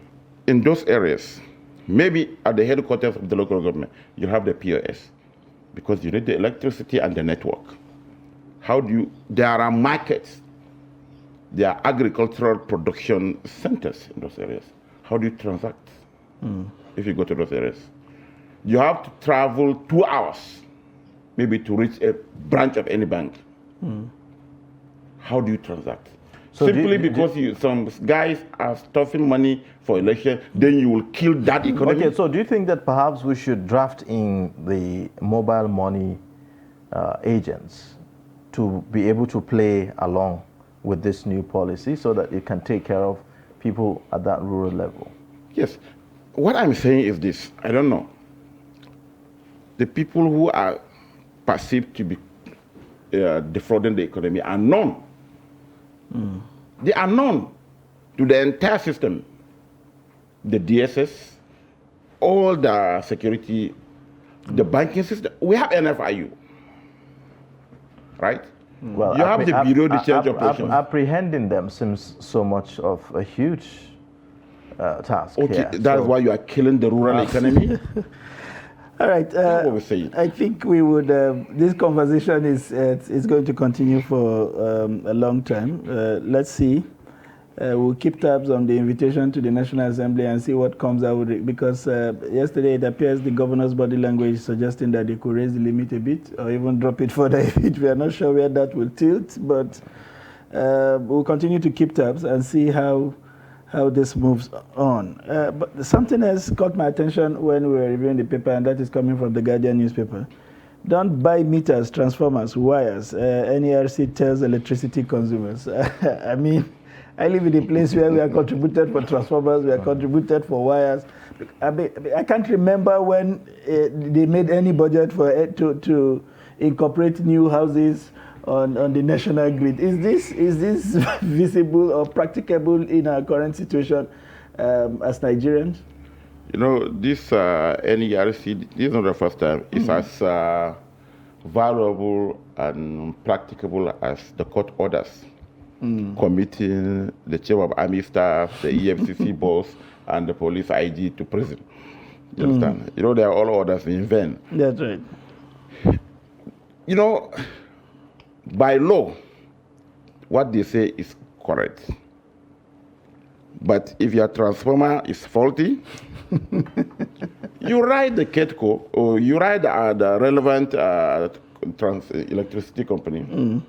in those areas, maybe at the headquarters of the local government, you have the POS because you need the electricity and the network. There are markets, there are agricultural production centers in those areas. How do you transact if you go to those areas? You have to travel 2 hours, maybe to reach a branch of any bank. How do you transact? So simply because some guys are stuffing money for election, then you will kill that economy. Okay, so do you think that perhaps we should draft in the mobile money agents to be able to play along with this new policy so that it can take care of people at that rural level? Yes. What I'm saying is this. I don't know. The people who are perceived to be defrauding the economy are known. They are known to the entire system. The DSS, all the security, the banking system. We have NFIU. Right? Well, you have the Bureau de Change Operations. Apprehending them seems so much of a huge task. Okay, here. that's why you are killing the rural economy. All right. That's what we're saying. I think we would. This conversation is going to continue for a long time. Let's see. We'll keep tabs on the invitation to the National Assembly and see what comes out with it. Because yesterday it appears the governor's body language is suggesting that they could raise the limit a bit or even drop it further a bit. We are not sure where that will tilt, but we'll continue to keep tabs and see how how this moves on. But something else caught my attention when we were reviewing the paper, and that is coming from the Guardian newspaper. Don't buy meters, transformers, wires, NERC tells electricity consumers. I mean, I live in a place where we are contributed for transformers, we are contributed for wires. I can't remember when they made any budget for it to incorporate new houses on the national grid. Is this visible or practicable in our current situation as Nigerians? You know, this NERC, this is not the first time. It's as valuable and practicable as the court orders. Committing the chief of army staff, the EFCC boss, and the police IG to prison. You understand? You know, they are all orders in vain. That's right. You know, by law, what they say is correct. But if your transformer is faulty, you write the KETCO or you write the relevant electricity company.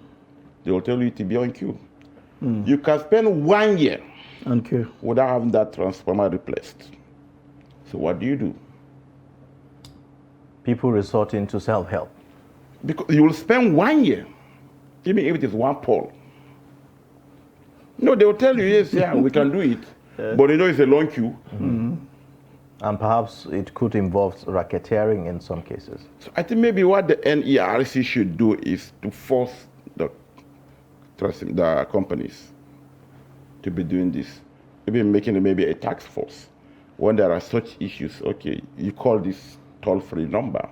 They will tell you to be on queue. You can spend 1 year on queue without having that transformer replaced. So what do? People resorting to self-help. Because you will spend 1 year, even if it is one pole. No, they will tell you, yes, yeah, we can do it. But you know it's a long queue. And perhaps it could involve racketeering in some cases. So I think maybe what the NERC should do is to force the companies to be doing this. Maybe making maybe a task force. When there are such issues, okay, you call this toll-free number.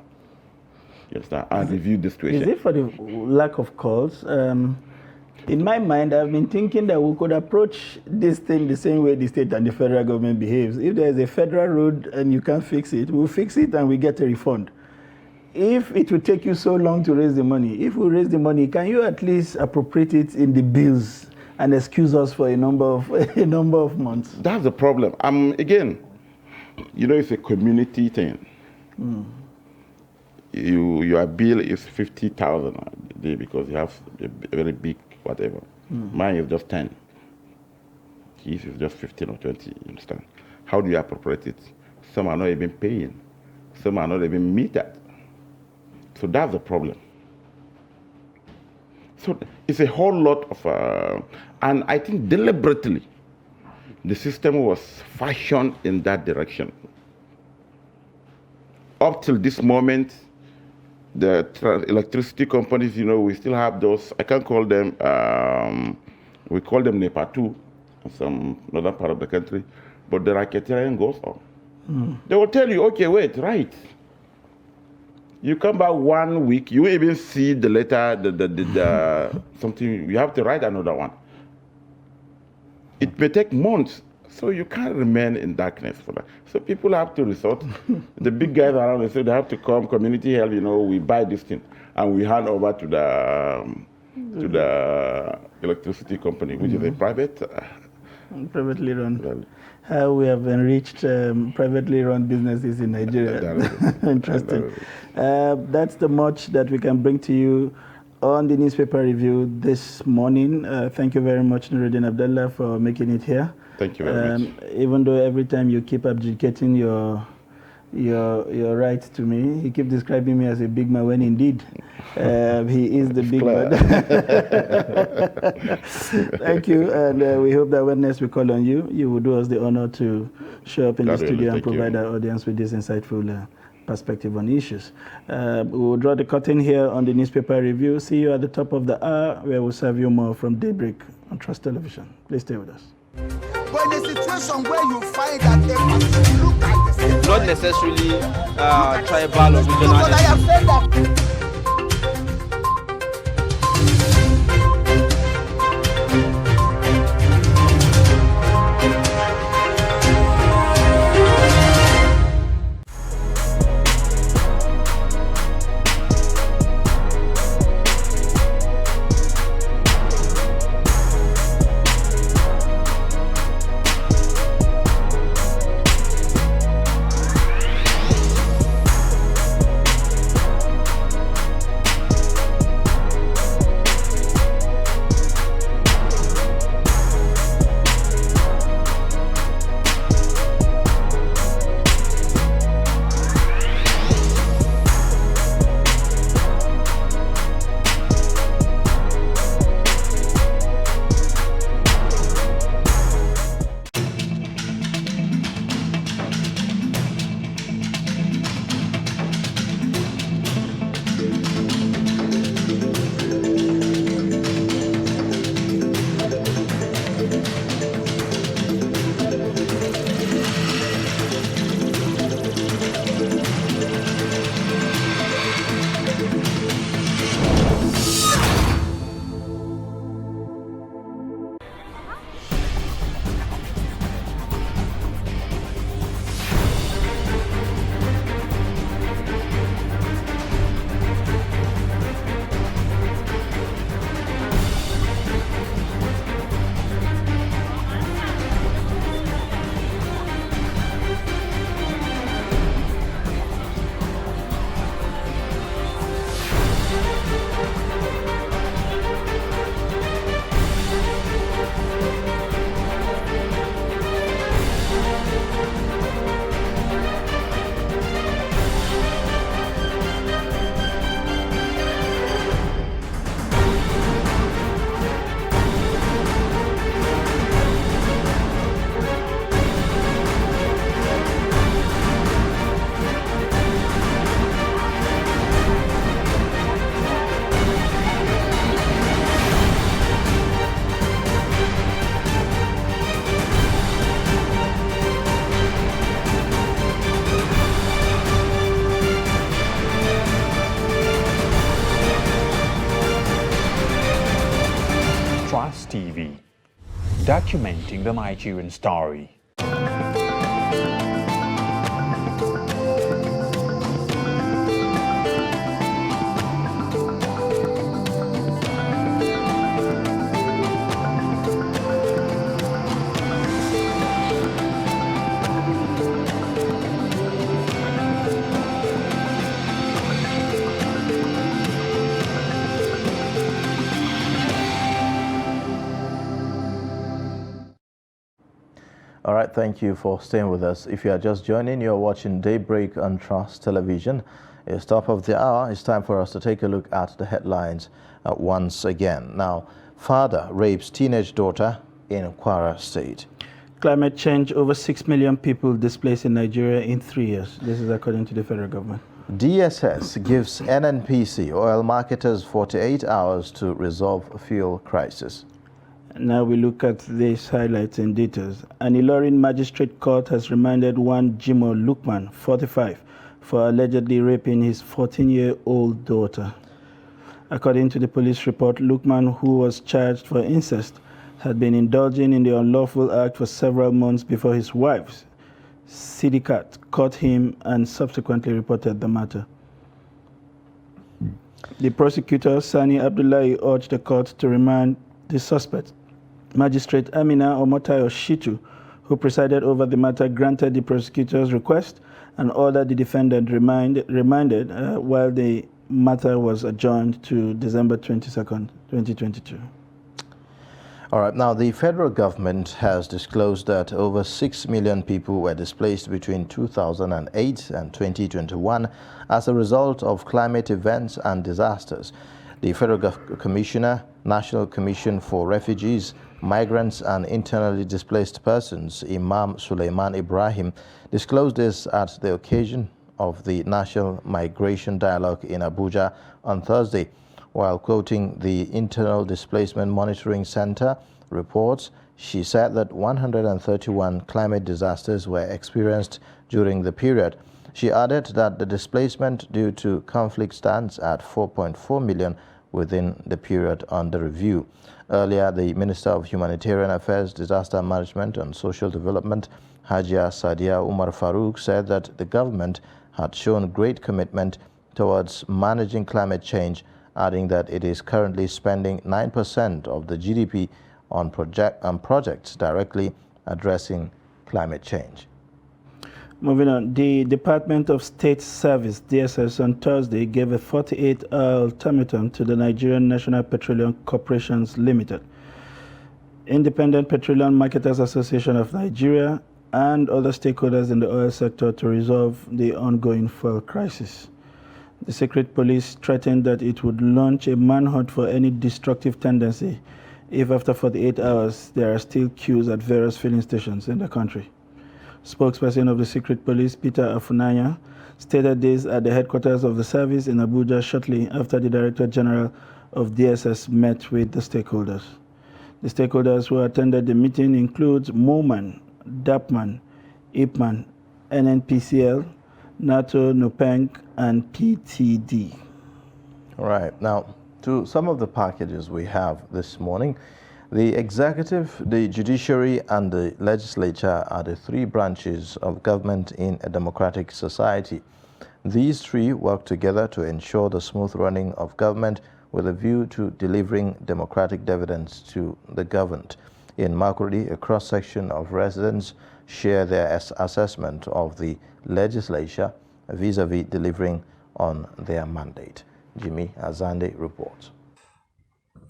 You understand? And review the situation. Is it for the lack of calls? In my mind, I've been thinking that we could approach this thing the same way the state and the federal government behaves. If there's a federal road and you can't fix it, we'll fix it and we get a refund. If it will take you so long to raise the money, if we raise the money, can you at least appropriate it in the bills and excuse us for a number of months? That's the problem. Again, you know, it's a community thing. Your bill is 50,000 a day because you have a very big whatever. Mine is just 10. His is just 15 or 20. You understand? How do you appropriate it? Some are not even paying. Some are not even metered. So that's the problem. So it's a whole lot of, and I think deliberately, the system was fashioned in that direction. Up till this moment, the electricity companies, you know, we still have those, I can't call them, we call them NEPA 2 in some northern part of the country, but the racketeering goes on. They will tell you, okay, wait, right. You come back 1 week, you even see the letter, something, you have to write another one. It may take months, so you can't remain in darkness for that. So people have to resort. The big guys around, they say they have to come, community health, you know, we buy this thing, and we hand over to the electricity company, which is a privately run. How we have enriched privately run businesses in Nigeria. Interesting. That's the much that we can bring to you on the newspaper review this morning. Thank you very much, Nuruddin Abdullah, for making it here. Thank you very much. Even though every time you keep abdicating your right to me, you keep describing me as a big man when indeed he is the big man. Thank you, and we hope that when next we call on you, you will do us the honor to show up in the studio and provide our audience with this insightful perspective on issues. We will draw the curtain here on the newspaper review. See you at the top of the hour, where we'll serve you more from Daybreak on Trust Television. Please stay with us. But in a situation where you find that a person look at the same, not necessarily tribal or regional. but I have said that TV, documenting the Nigerian story. All right, thank you for staying with us. If you are just joining, you're watching Daybreak on Trust Television. It's top of the hour. It's time for us to take a look at the headlines once again. Now, father rapes teenage daughter in Kwara State. Climate change, over 6 million people displaced in Nigeria in 3 years. This is according to the federal government. DSS gives NNPC oil marketers 48 hours to resolve fuel crisis. Now we look at these highlights in details. An Ilorin magistrate court has remanded one Jimo Lukman, 45, for allegedly raping his 14-year-old daughter. According to the police report, Lukman, who was charged for incest, had been indulging in the unlawful act for several months before his wife, Sidikat, caught him and subsequently reported the matter. The prosecutor, Sani Abdullahi, urged the court to remand the suspect. Magistrate Amina Omotayo Shitu, who presided over the matter, granted the prosecutor's request and ordered the defendant remanded while the matter was adjourned to December 22nd, 2022. All right, now the federal government has disclosed that over 6 million people were displaced between 2008 and 2021 as a result of climate events and disasters. The Federal Commissioner, National Commission for Refugees, Migrants and Internally Displaced Persons, Imam Suleiman Ibrahim, disclosed this at the occasion of the National Migration Dialogue in Abuja on Thursday. While quoting the Internal Displacement Monitoring Center reports, she said that 131 climate disasters were experienced during the period. She added that the displacement due to conflict stands at 4.4 million within the period under review. Earlier, the Minister of Humanitarian Affairs, Disaster Management and Social Development, Hajia Sadia Umar Farouk, said that the government had shown great commitment towards managing climate change, adding that it is currently spending 9% of the GDP on projects directly addressing climate change. Moving on, the Department of State Service, DSS, on Thursday gave a 48-hour ultimatum to the Nigerian National Petroleum Corporations Limited, Independent Petroleum Marketers Association of Nigeria, and other stakeholders in the oil sector to resolve the ongoing fuel crisis. The secret police threatened that it would launch a manhunt for any destructive tendency if after 48 hours there are still queues at various filling stations in the country. Spokesperson of the secret police, Peter Afunanya, stated this at the headquarters of the service in Abuja shortly after the Director General of DSS met with the stakeholders. The stakeholders who attended the meeting include MOMAN, DAPMAN, IPMAN, NNPCL, NATO, NUPENG, and PTD. All right, now to some of the packages we have this morning. The executive, the judiciary, and the legislature are the three branches of government in a democratic society. These three work together to ensure the smooth running of government with a view to delivering democratic dividends to the governed. In Makurdi, a cross-section of residents share their assessment of the legislature vis-a-vis delivering on their mandate. Jimmy Azande reports.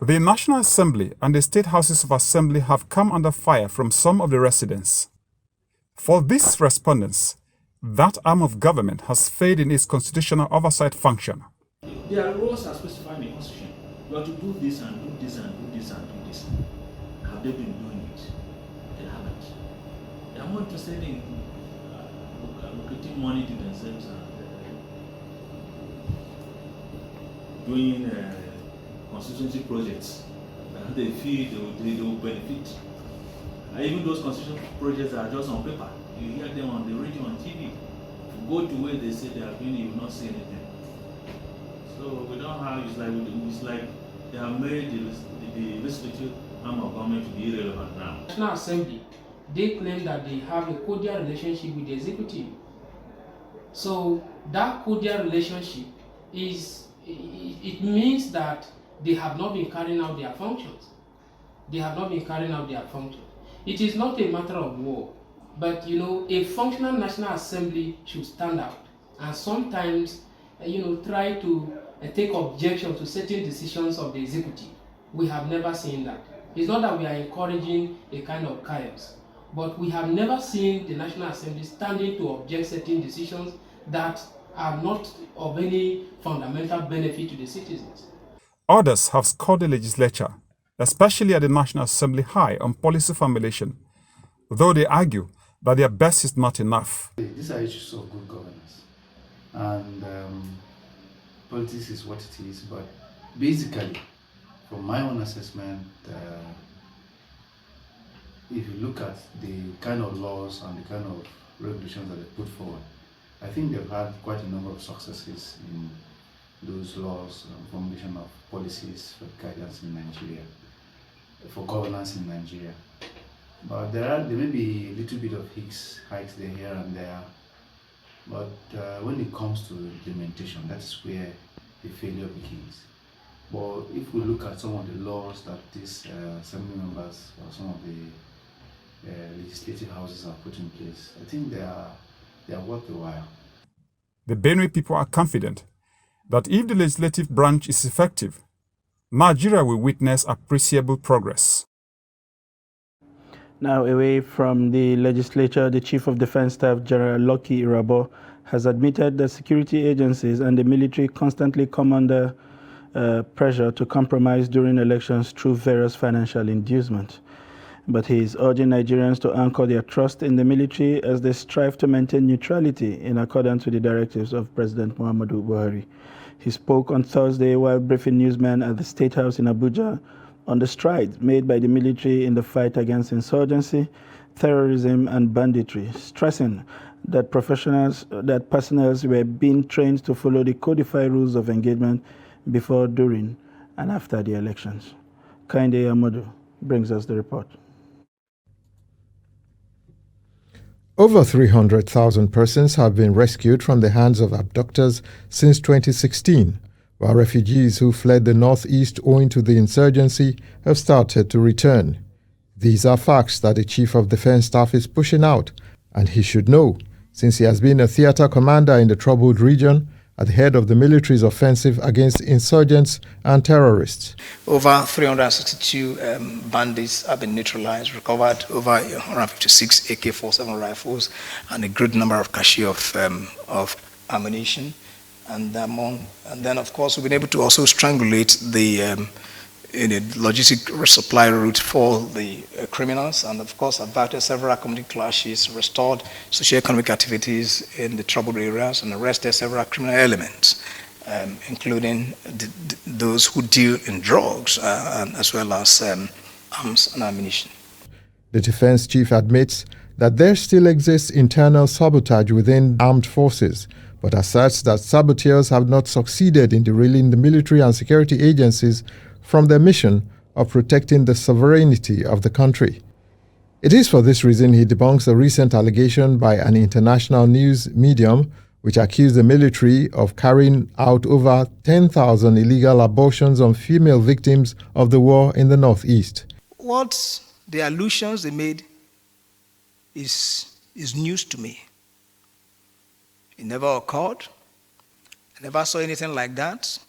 The National Assembly and the State Houses of Assembly have come under fire from some of the residents. For these respondents, that arm of government has failed in its constitutional oversight function. There are laws are specified in the Constitution. You have to do this and do this and do this and do this. Have they been doing it? They haven't. They are more interested in allocating money to themselves and doing constituency projects that they feel they will benefit. And even those constituency projects are just on paper. You hear them on the radio, on TV. You go to where they say they are doing it, you will not see anything. So we don't have, it's like they have made the legislature arm of government to be irrelevant now. National Assembly, they claim that they have a cordial relationship with the executive. So that cordial relationship it means that they have not been carrying out their functions. They have not been carrying out their functions. It is not a matter of war, but a functional National Assembly should stand out and sometimes try to take objection to certain decisions of the executive. We have never seen that. It's not that we are encouraging a kind of chaos, but we have never seen the National Assembly standing to object certain decisions that are not of any fundamental benefit to the citizens. Others have scored the legislature, especially at the National Assembly, high on policy formulation, though they argue that their best is not enough. These are issues of good governance, and politics is what it is, but basically, from my own assessment, if you look at the kind of laws and the kind of regulations that they put forward, I think they've had quite a number of successes in those laws and formulation of policies for guidance in Nigeria, for governance in Nigeria. But there may be a little bit of hikes there, here and there. But when it comes to implementation, that's where the failure begins. But if we look at some of the laws that these assembly members or some of the legislative houses have put in place, I think they are worth a while. The Benue people are confident that if the legislative branch is effective, Nigeria will witness appreciable progress. Now, away from the legislature, the Chief of Defense Staff, General Lucky Irabo, has admitted that security agencies and the military constantly come under pressure to compromise during elections through various financial inducements. But he is urging Nigerians to anchor their trust in the military as they strive to maintain neutrality in accordance with the directives of President Muhammadu Buhari. He spoke on Thursday while briefing newsmen at the State House in Abuja on the strides made by the military in the fight against insurgency, terrorism, and banditry, stressing that personnel were being trained to follow the codified rules of engagement before, during, and after the elections. Kainde Amadu brings us the report. Over 300,000 persons have been rescued from the hands of abductors since 2016, while refugees who fled the northeast owing to the insurgency have started to return. These are facts that the Chief of Defense Staff is pushing out, and he should know, since he has been a theater commander in the troubled region at the head of the military's offensive against insurgents and terrorists. Over 362 bandits have been neutralized, recovered over 156 AK-47 rifles, and a great number of cache of ammunition. And then, of course, we've been able to also strangulate the logistic supply route for the criminals, and of course averted several community clashes, restored socio-economic activities in the troubled areas, and arrested several criminal elements, including those who deal in drugs, and as well as arms and ammunition. The defense chief admits that there still exists internal sabotage within armed forces, but asserts that saboteurs have not succeeded in derailing the military and security agencies from their mission of protecting the sovereignty of the country. It is for this reason he debunks a recent allegation by an international news medium which accused the military of carrying out over 10,000 illegal abortions on female victims of the war in the Northeast. What the allusions they made is news to me. It never occurred. I never saw anything like that.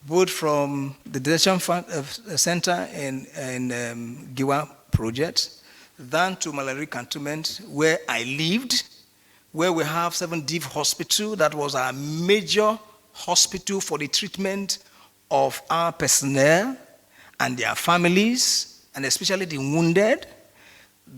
Both from the detention center in Giwa project, then to Malari cantonment where I lived, where we have 7 Div Hospital. That was our major hospital for the treatment of our personnel and their families, and especially the wounded.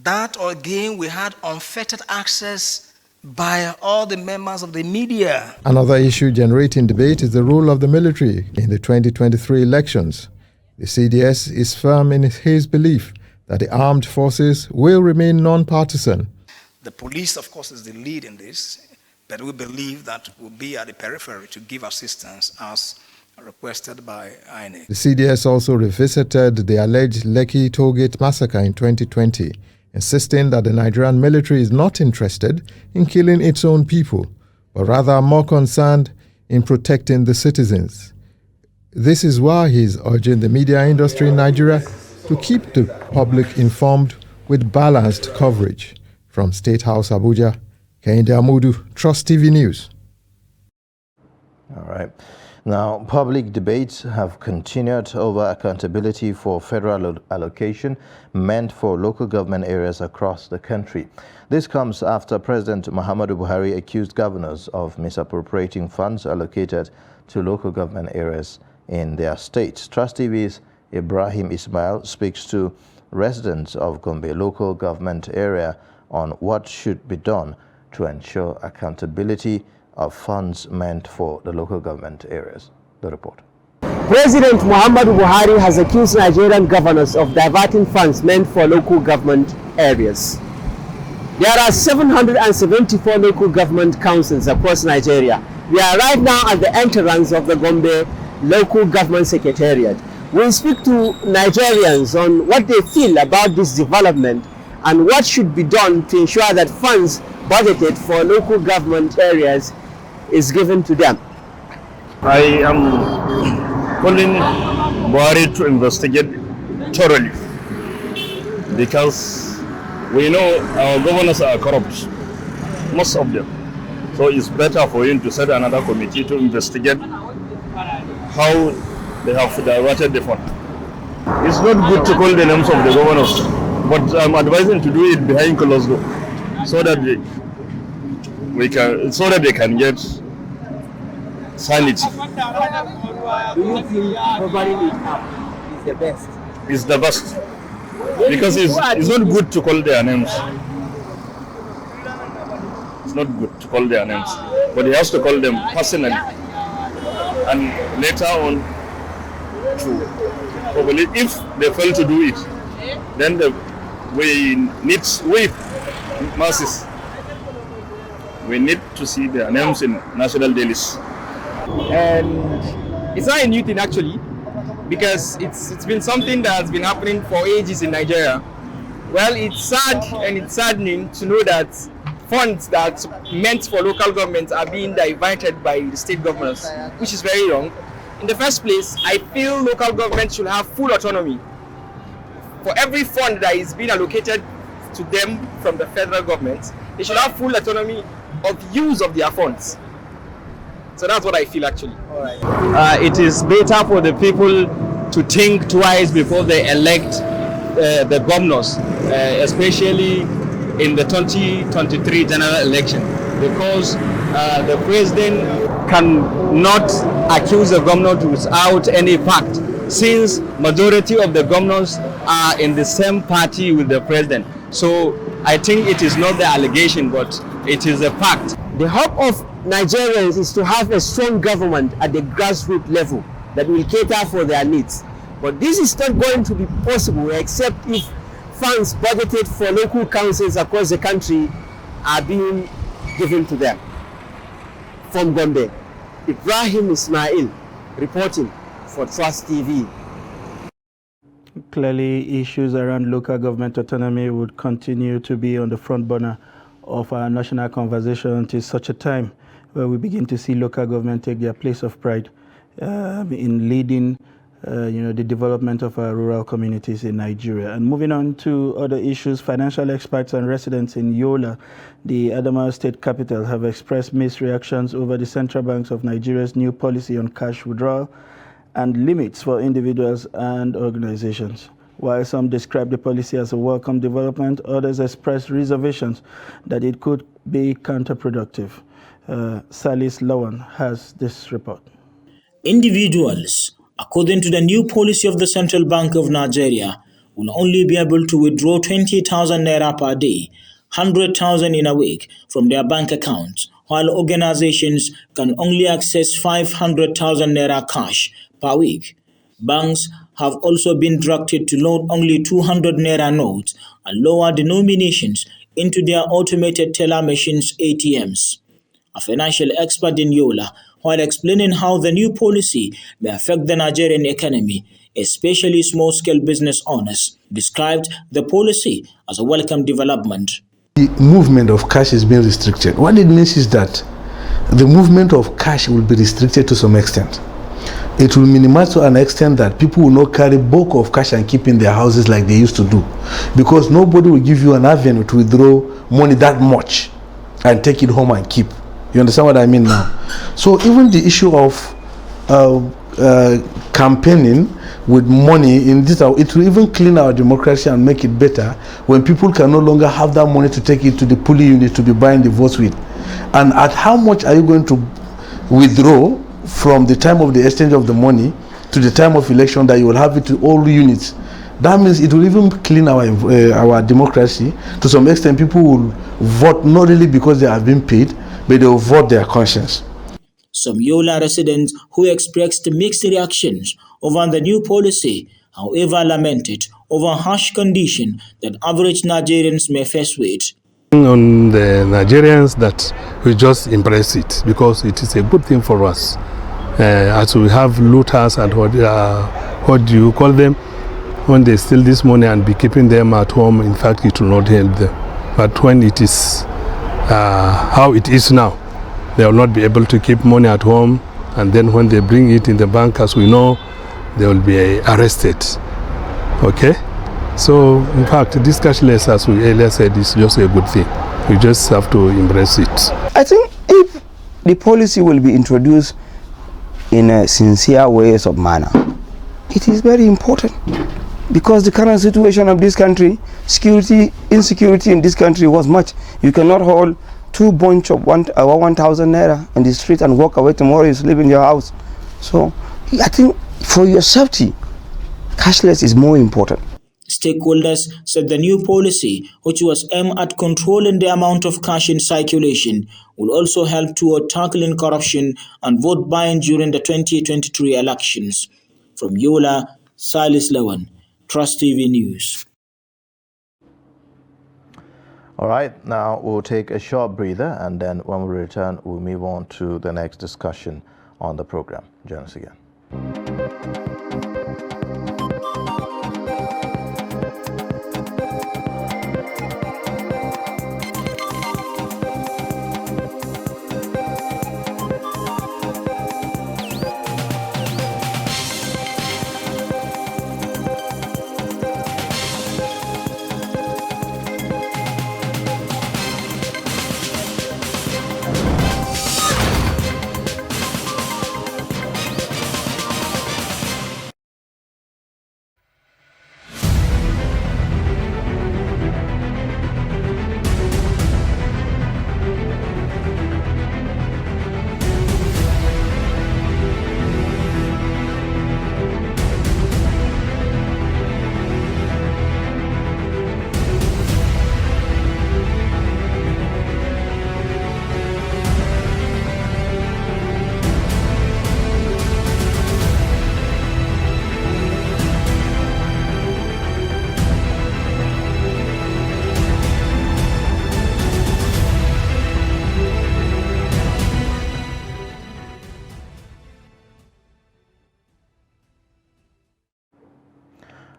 That again, we had unfettered access by all the members of the media. Another issue generating debate is the role of the military in the 2023 elections. The CDS is firm in his belief that the armed forces will remain non-partisan. The police, of course, is the lead in this, but we believe that we'll be at the periphery to give assistance as requested by INEC. The CDS also revisited the alleged Lekki Tollgate massacre in 2020, insisting that the Nigerian military is not interested in killing its own people, but rather more concerned in protecting the citizens. This is why he is urging the media industry in Nigeria to keep the public informed with balanced coverage. From State House, Abuja, Kehinde Amudu, Trust TV News. All right. Now, public debates have continued over accountability for federal allocation meant for local government areas across the country. This comes after President Muhammadu Buhari accused governors of misappropriating funds allocated to local government areas in their states. Trust TV's Ibrahim Ismail speaks to residents of Gombe local government area on what should be done to ensure accountability of funds meant for the local government areas. The report. President Muhammadu Buhari has accused Nigerian governors of diverting funds meant for local government areas. There are 774 local government councils across Nigeria. We are right now at the entrance of the Gombe Local Government Secretariat. We'll speak to Nigerians on what they feel about this development and what should be done to ensure that funds budgeted for local government areas is given to them. I am calling Buhari to investigate thoroughly because we know our governors are corrupt, most of them. So it's better for him to set another committee to investigate how they have diverted the fund. It's not good to call the names of the governors, but I'm advising to do it behind closed door so that they can get sanity. Do you think covering it up is the best? It's the best because it's not good to call their names. It's not good to call their names, but he has to call them personally, and later on, probably if they fail to do it, then we masses, we need to see their names in national dailies. And it's not a new thing actually, because it's been something that has been happening for ages in Nigeria. Well, it's sad and it's saddening to know that funds that meant for local governments are being diverted by the state governments, which is very wrong. In the first place, I feel local governments should have full autonomy. For every fund that is being allocated to them from the federal government, they should have full autonomy of use of their funds. So that's what I feel actually. It is better for the people to think twice before they elect the governors, especially in the 2023 general election, because the president cannot accuse the governor without any fact, since majority of the governors are in the same party with the president. So I think it is not the allegation, but it is a fact. The hope of Nigerians is to have a strong government at the grassroots level that will cater for their needs. But this is not going to be possible except if funds budgeted for local councils across the country are being given to them. From Gombe, Ibrahim Ismail reporting for Trust TV. Clearly, issues around local government autonomy would continue to be on the front burner of our national conversation until such a time where we begin to see local government take their place of pride in leading the development of our rural communities in Nigeria. And moving on to other issues, financial experts and residents in Yola, the Adamawa state capital, have expressed mixed reactions over the central banks of Nigeria's new policy on cash withdrawal and limits for individuals and organizations. While some describe the policy as a welcome development, others express reservations that it could be counterproductive. Salis Lawan has this report. Individuals, according to the new policy of the Central Bank of Nigeria, will only be able to withdraw 20,000 naira per day, 100,000 in a week from their bank accounts, while organizations can only access 500,000 naira cash per week. Banks have also been directed to load only 200 naira notes and lower denominations into their automated teller machines ATMs. A financial expert in Yola, while explaining how the new policy may affect the Nigerian economy, especially small-scale business owners, described the policy as a welcome development. The movement of cash is being restricted. What it means is that the movement of cash will be restricted to some extent. It will minimize to an extent that people will not carry bulk of cash and keep in their houses like they used to do, because nobody will give you an avenue to withdraw money that much and take it home and keep. You understand what I mean now? So even the issue of campaigning with money in this, it will even clean our democracy and make it better when people can no longer have that money to take it to the polling unit to be buying the votes with. And at how much are you going to withdraw from the time of the exchange of the money to the time of election that you will have it to all units? That means it will even clean our democracy to some extent. People will vote not really because they have been paid, but they will vote their conscience. Some Yola residents who expressed mixed reactions over the new policy, however, lamented over harsh conditions that average Nigerians may face with. On the Nigerians, that we just embrace it because it is a good thing for us. As we have looters and what do you call them, when they steal this money and be keeping them at home, in fact it will not help them. But when it is how it is now, they will not be able to keep money at home, and then when they bring it in the bank, as we know, they will be arrested. Okay? So, in fact, this cashless, as we earlier said, is just a good thing. We just have to embrace it. I think if the policy will be introduced in a sincere ways of manner, it is very important, because the current situation of this country, insecurity in this country was much. You cannot hold two bunch of 1,000 naira in the street and walk away tomorrow. You sleep in your house. So, I think for your safety, cashless is more important. Stakeholders said the new policy, which was aimed at controlling the amount of cash in circulation, will also help toward tackling corruption and vote buying during the 2023 elections. From Yola, Salis Lawan, Trust TV News. All right, now we'll take a short breather, and then when we return, we'll move on to the next discussion on the program. Join us again.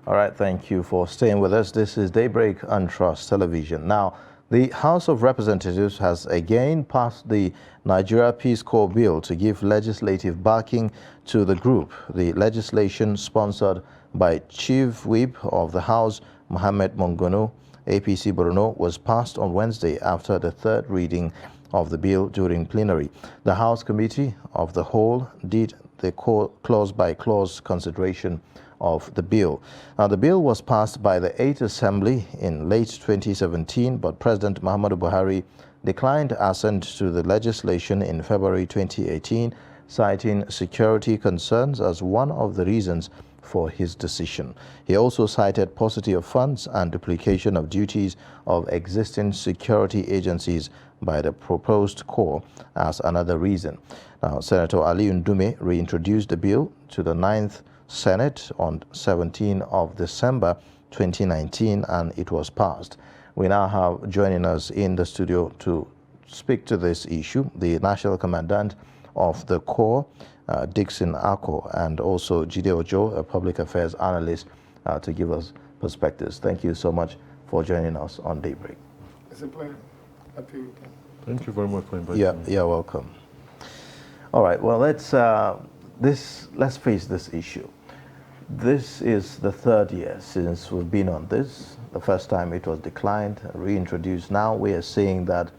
All right, thank you for staying with us. This is Daybreak on Trust Television. Now, the House of Representatives has again passed the Nigeria Peace Corps bill to give legislative backing to the group. The legislation, sponsored by Chief Whip of the House, Mohammed Mongono, APC Borno, was passed on Wednesday after the third reading of the bill during plenary. The House Committee of the Whole did the clause-by-clause consideration of the bill. Now, the bill was passed by the 8th Assembly in late 2017, but President Muhammadu Buhari declined assent to the legislation in February 2018, citing security concerns as one of the reasons for his decision. He also cited paucity of funds and duplication of duties of existing security agencies by the proposed Corps as another reason. Now, Senator Ali Ndume reintroduced the bill to the 9th Senate on 17 of December 2019, and it was passed. We now have joining us in the studio to speak to this issue the National Commandant of the Corps, Dixon Ako, and also Jide Ojo, a public affairs analyst, to give us perspectives. Thank you so much for joining us on Daybreak. It's a pleasure. Thank you very much for inviting me. You're welcome. All right, well, let's face this issue. This is the third year since we've been on this. The first time it was declined, reintroduced. Now we are seeing that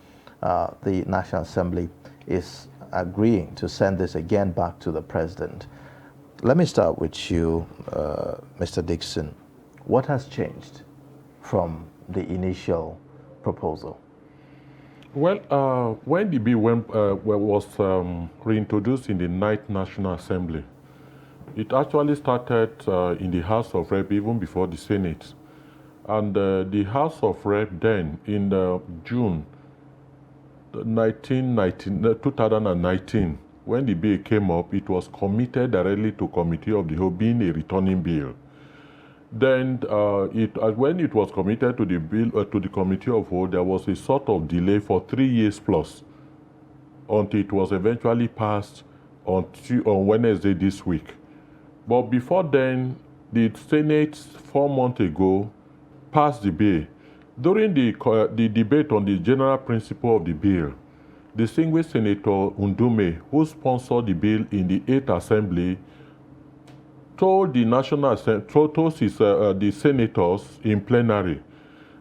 the National Assembly is agreeing to send this again back to the president. Let me start with you, Mr. Dixon. What has changed from the initial proposal? Well, when the bill was reintroduced in the 9th National Assembly, it actually started in the House of Rep even before the Senate. And the House of Rep then, in June 2019, when the bill came up, it was committed directly to Committee of the Whole, being a returning bill. Then, when it was committed to the bill to the Committee of Whole, there was a sort of delay for 3 years plus until it was eventually passed on Wednesday this week. But before then, the Senate 4 months ago passed the bill. During the debate on the general principle of the bill, distinguished Senator Ndume, who sponsored the bill in the 8th Assembly, told the the senators in plenary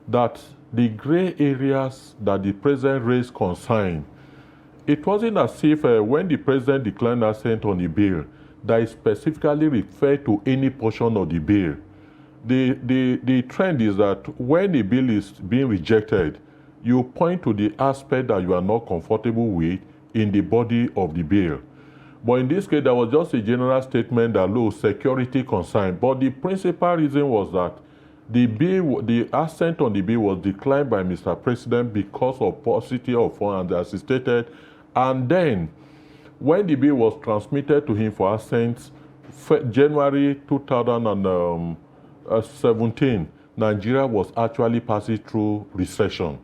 that the gray areas that the president raised concern, it wasn't as if when the president declined assent on the bill, that is specifically referred to any portion of the bill. The trend is that when a bill is being rejected, you point to the aspect that you are not comfortable with in the body of the bill. But in this case, there was just a general statement that low security concern. But the principal reason was that the assent on the bill was declined by Mr. President because of paucity of funds, as he stated. And then, when the bill was transmitted to him for assent, January 2017, Nigeria was actually passing through recession.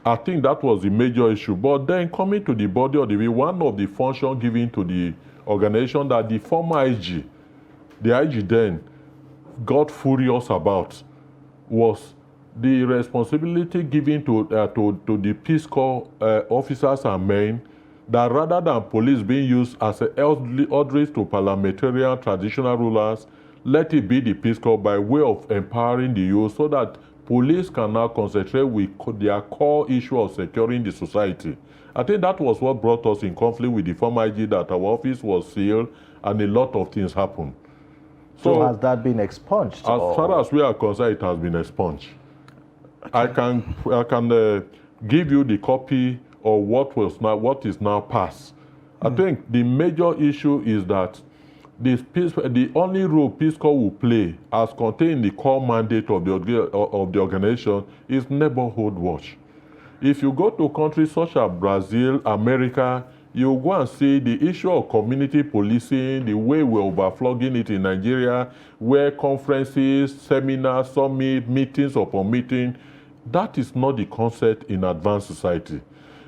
I think that was the major issue. But then coming to the body of the bill, one of the functions given to the organization that the former IG, the IG then, got furious about was the responsibility given to the Peace Corps officers and men, that rather than police being used as an outreach to parliamentarian traditional rulers, let it be the Peace Corps by way of empowering the youth so that police can now concentrate with their core issue of securing the society. I think that was what brought us in conflict with the former IG, that our office was sealed and a lot of things happened. So has that been expunged? As far as we are concerned, it has been expunged. Okay. I can give you the copy of what is now passed. I think the major issue is that the only role Peace Corps will play, as contained in the core mandate of the organization, is neighborhood watch. If you go to countries such as Brazil, America, you go and see the issue of community policing, the way we're overflogging it in Nigeria, where conferences, seminars, summit, meetings upon meeting, that is not the concept in advanced society.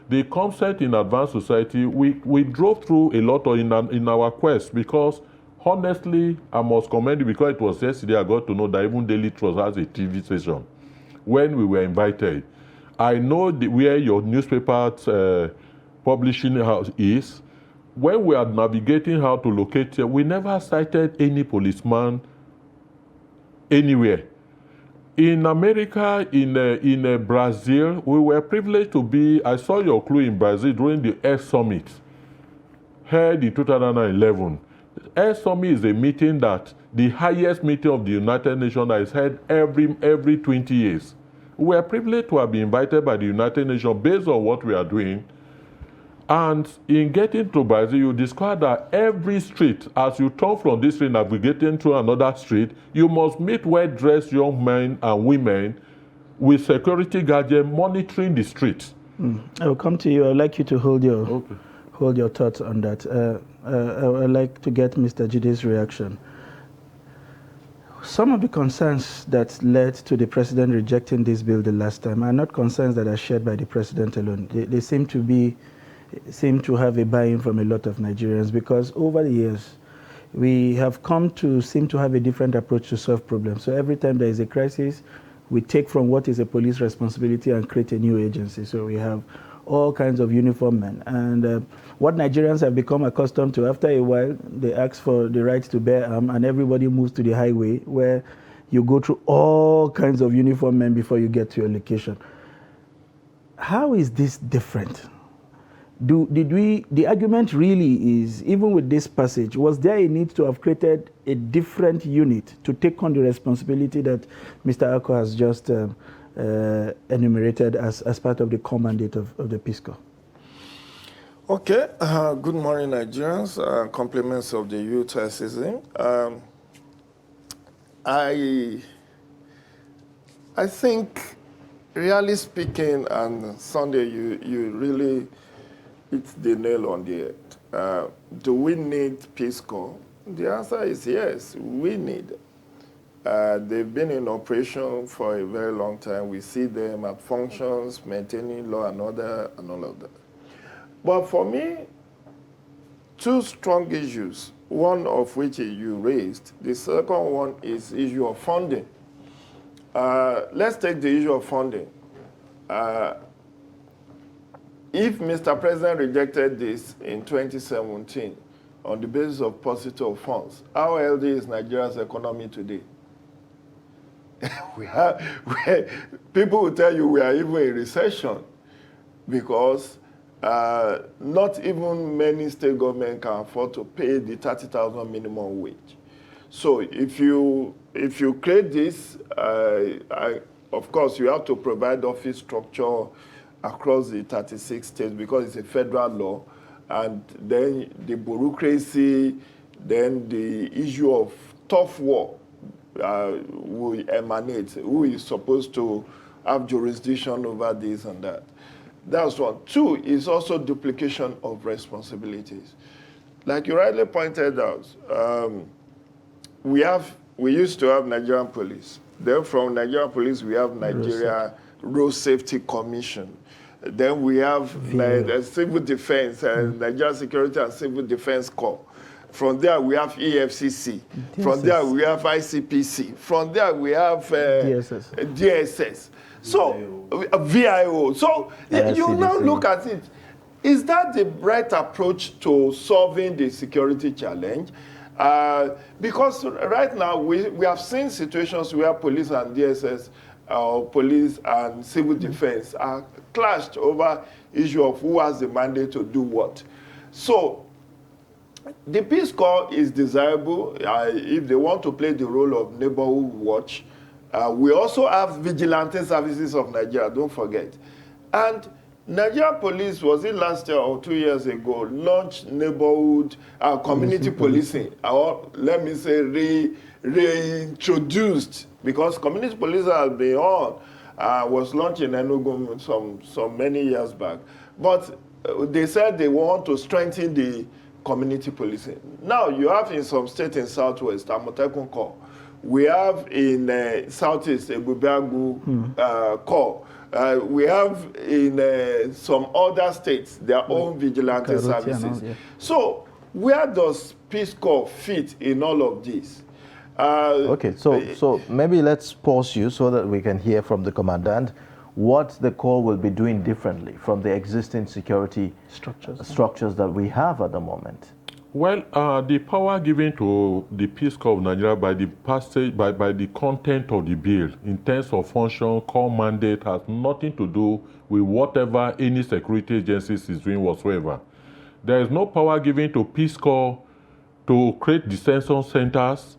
The concept in advanced society, we drove through a lot in our quest, because honestly, I must commend you, because it was yesterday I got to know that even Daily Trust has a TV station. When we were invited, I know where your newspaper's publishing house is. When we are navigating how to locate it, we never cited any policeman anywhere. In America, in Brazil, we were privileged to be, I saw your clue in Brazil during the Air Summit, held in 2011. Air Summit is a meeting that, the highest meeting of the United Nations that is held every 20 years. We are privileged to have been invited by the United Nations based on what we are doing. And in getting to Brazil, you discover that every street, as you turn from this street navigating through another street, you must meet well-dressed young men and women with security guardians monitoring the street. I will come to you. I would like you to hold your thoughts on that. I would like to get Mr. Jide's reaction. Some of the concerns that led to the president rejecting this bill the last time are not concerns that are shared by the president alone. They seem to be seem to have a buy-in from a lot of Nigerians, because over the years, we have come to seem to have a different approach to solve problems. So every time there is a crisis, we take from what is a police responsibility and create a new agency. So we have all kinds of uniform men. And what Nigerians have become accustomed to, after a while, they ask for the right to bear arms, and everybody moves to the highway, where you go through all kinds of uniform men before you get to your location. How is this different? The argument really is, even with this passage, was there a need to have created a different unit to take on the responsibility that Mr. Ako has just enumerated as part of the core mandate of the Peace Corps? Okay, good morning, Nigerians. Compliments of the youth season. I think, really speaking, and Sunday, you really hit the nail on the head. Do we need Peace Corps? The answer is yes, we need. They've been in operation for a very long time. We see them at functions, maintaining law and order, and all of that. But for me, two strong issues, one of which you raised. The second one is issue of funding. Let's take the issue of funding. If Mr. President rejected this in 2017 on the basis of paucity of funds, how healthy is Nigeria's economy today? People will tell you we are even in recession, because not even many state governments can afford to pay the 30,000 minimum wage. So if you create this, of course, you have to provide office structure across the 36 states, because it's a federal law, and then the bureaucracy, then the issue of tough war will emanate. Who is supposed to have jurisdiction over this and that? That's one. Two is also duplication of responsibilities. Like you rightly pointed out, we used to have Nigerian police. Then from Nigerian police, we have Nigeria Road Safety Commission. Then we have Civil Defense, Nigeria Security and Civil Defense Corps. From there, we have EFCC. DSS. From there, we have ICPC. From there, we have DSS. So, VIO. So, you now look at it. Is that the right approach to solving the security challenge? Because right now, we have seen situations where police and DSS, police and civil defense are clashed over issue of who has the mandate to do what. So the Peace Corps is desirable if they want to play the role of neighborhood watch. We also have Vigilante Services of Nigeria, don't forget. And Nigeria Police, was it last year or 2 years ago, launched neighborhood community policing, or let me say reintroduced, because community policing has been on, was launched in Enugu some many years back. But they said they want to strengthen the community policing. Now you have in some states in Southwest, Amotekun Corps. We have in Southeast, Ebubiagu Corps. We have in some other states their own vigilante services. So where does Peace Corps fit in all of this? Okay, so maybe let's pause you so that we can hear from the commandant what the Corps will be doing differently from the existing security structures that we have at the moment. Well, the power given to the Peace Corps of Nigeria by the passage, by the content of the bill in terms of function, core mandate, has nothing to do with whatever any security agencies is doing whatsoever. There is no power given to Peace Corps to create detention centers.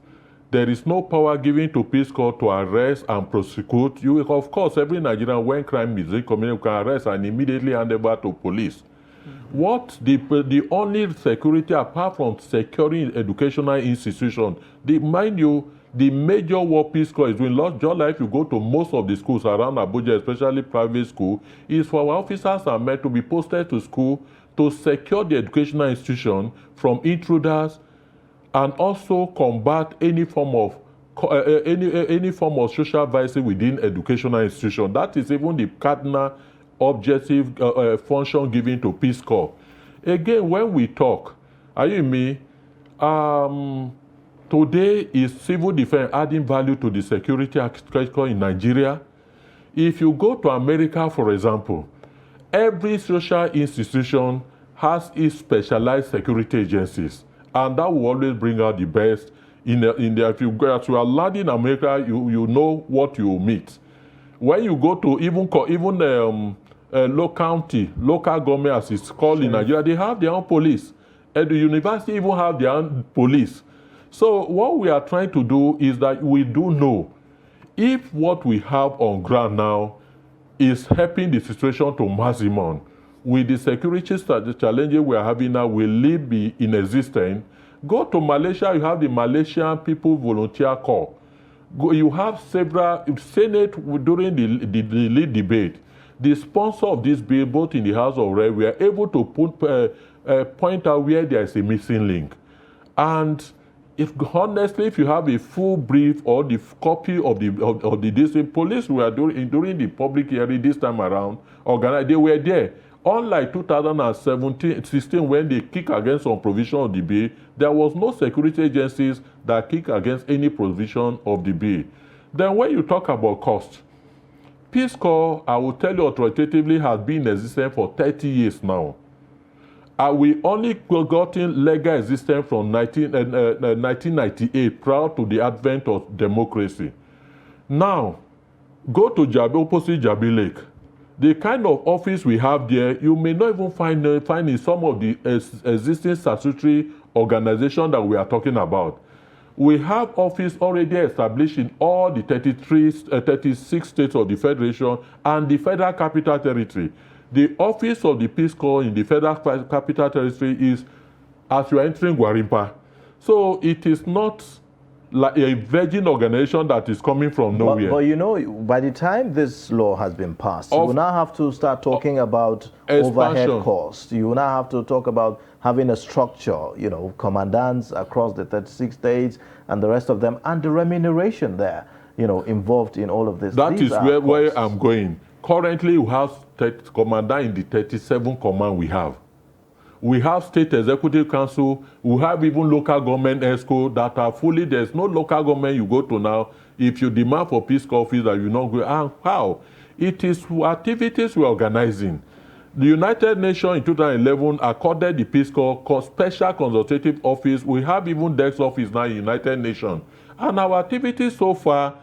There is no power given to Peace Corps to arrest and prosecute. Of course, every Nigerian, when crime is committed, can arrest and immediately hand over to police. What the only security, apart from securing educational institutions, mind you, the major work Peace Corps is doing, just like you go to most of the schools around Abuja, especially private school, is for our officers and men to be posted to school to secure the educational institution from intruders, and also combat any form of social violence within educational institution. That is even the cardinal objective function given to Peace Corps. Again, when we talk, are you me? Today is civil defense adding value to the security architecture in Nigeria. If you go to America, for example, every social institution has its specialized security agencies, and that will always bring out the best. If you go, as you are landing in America, you know what you will meet. When you go to local government, as it's called in Nigeria, they have their own police. And the university even have their own police. So what we are trying to do is that we do know if what we have on ground now is helping the situation to maximum, with the security challenges we are having now, will it be in existence? Go to Malaysia, you have the Malaysian People Volunteer Corps. You have several, Senate during the lead debate. The sponsor of this bill, both in the House of Reps, we are able to point out where there is a missing link. And honestly, if you have a full brief or the copy of the district police were during the public hearing this time around, organized, they were there. Unlike 2016, when they kicked against some provision of the bill, there was no security agencies that kicked against any provision of the bill. Then when you talk about cost, Peace Corps, I will tell you authoritatively, has been in existence for 30 years now. We only gotten legal existence from 1998, prior to the advent of democracy. Now, go to opposite Jabi Lake. The kind of office we have there, you may not even find in some of the existing statutory organizations that we are talking about. We have office already established in all the 36 states of the Federation and the Federal Capital Territory. The office of the Peace Corps in the Federal Capital Territory is as you are entering Gwarimpa. So it is not like a virgin organization that is coming from nowhere. But you know, by the time this law has been passed, you will now have to start talking about overhead costs. You will now have to talk about having a structure, you know, commandants across the 36 states and the rest of them, and the remuneration there, you know, involved in all of this. That is where I'm going. Currently, we have commandant in the 37 command we have. We have state executive council, we have even local government ESCO that are fully, there's no local government you go to now, if you demand for Peace Corps office that you not go, how? It is activities we're organizing. The United Nations in 2011 accorded the Peace Corps special consultative office. We have even desk office now in United Nations. And our activities so far,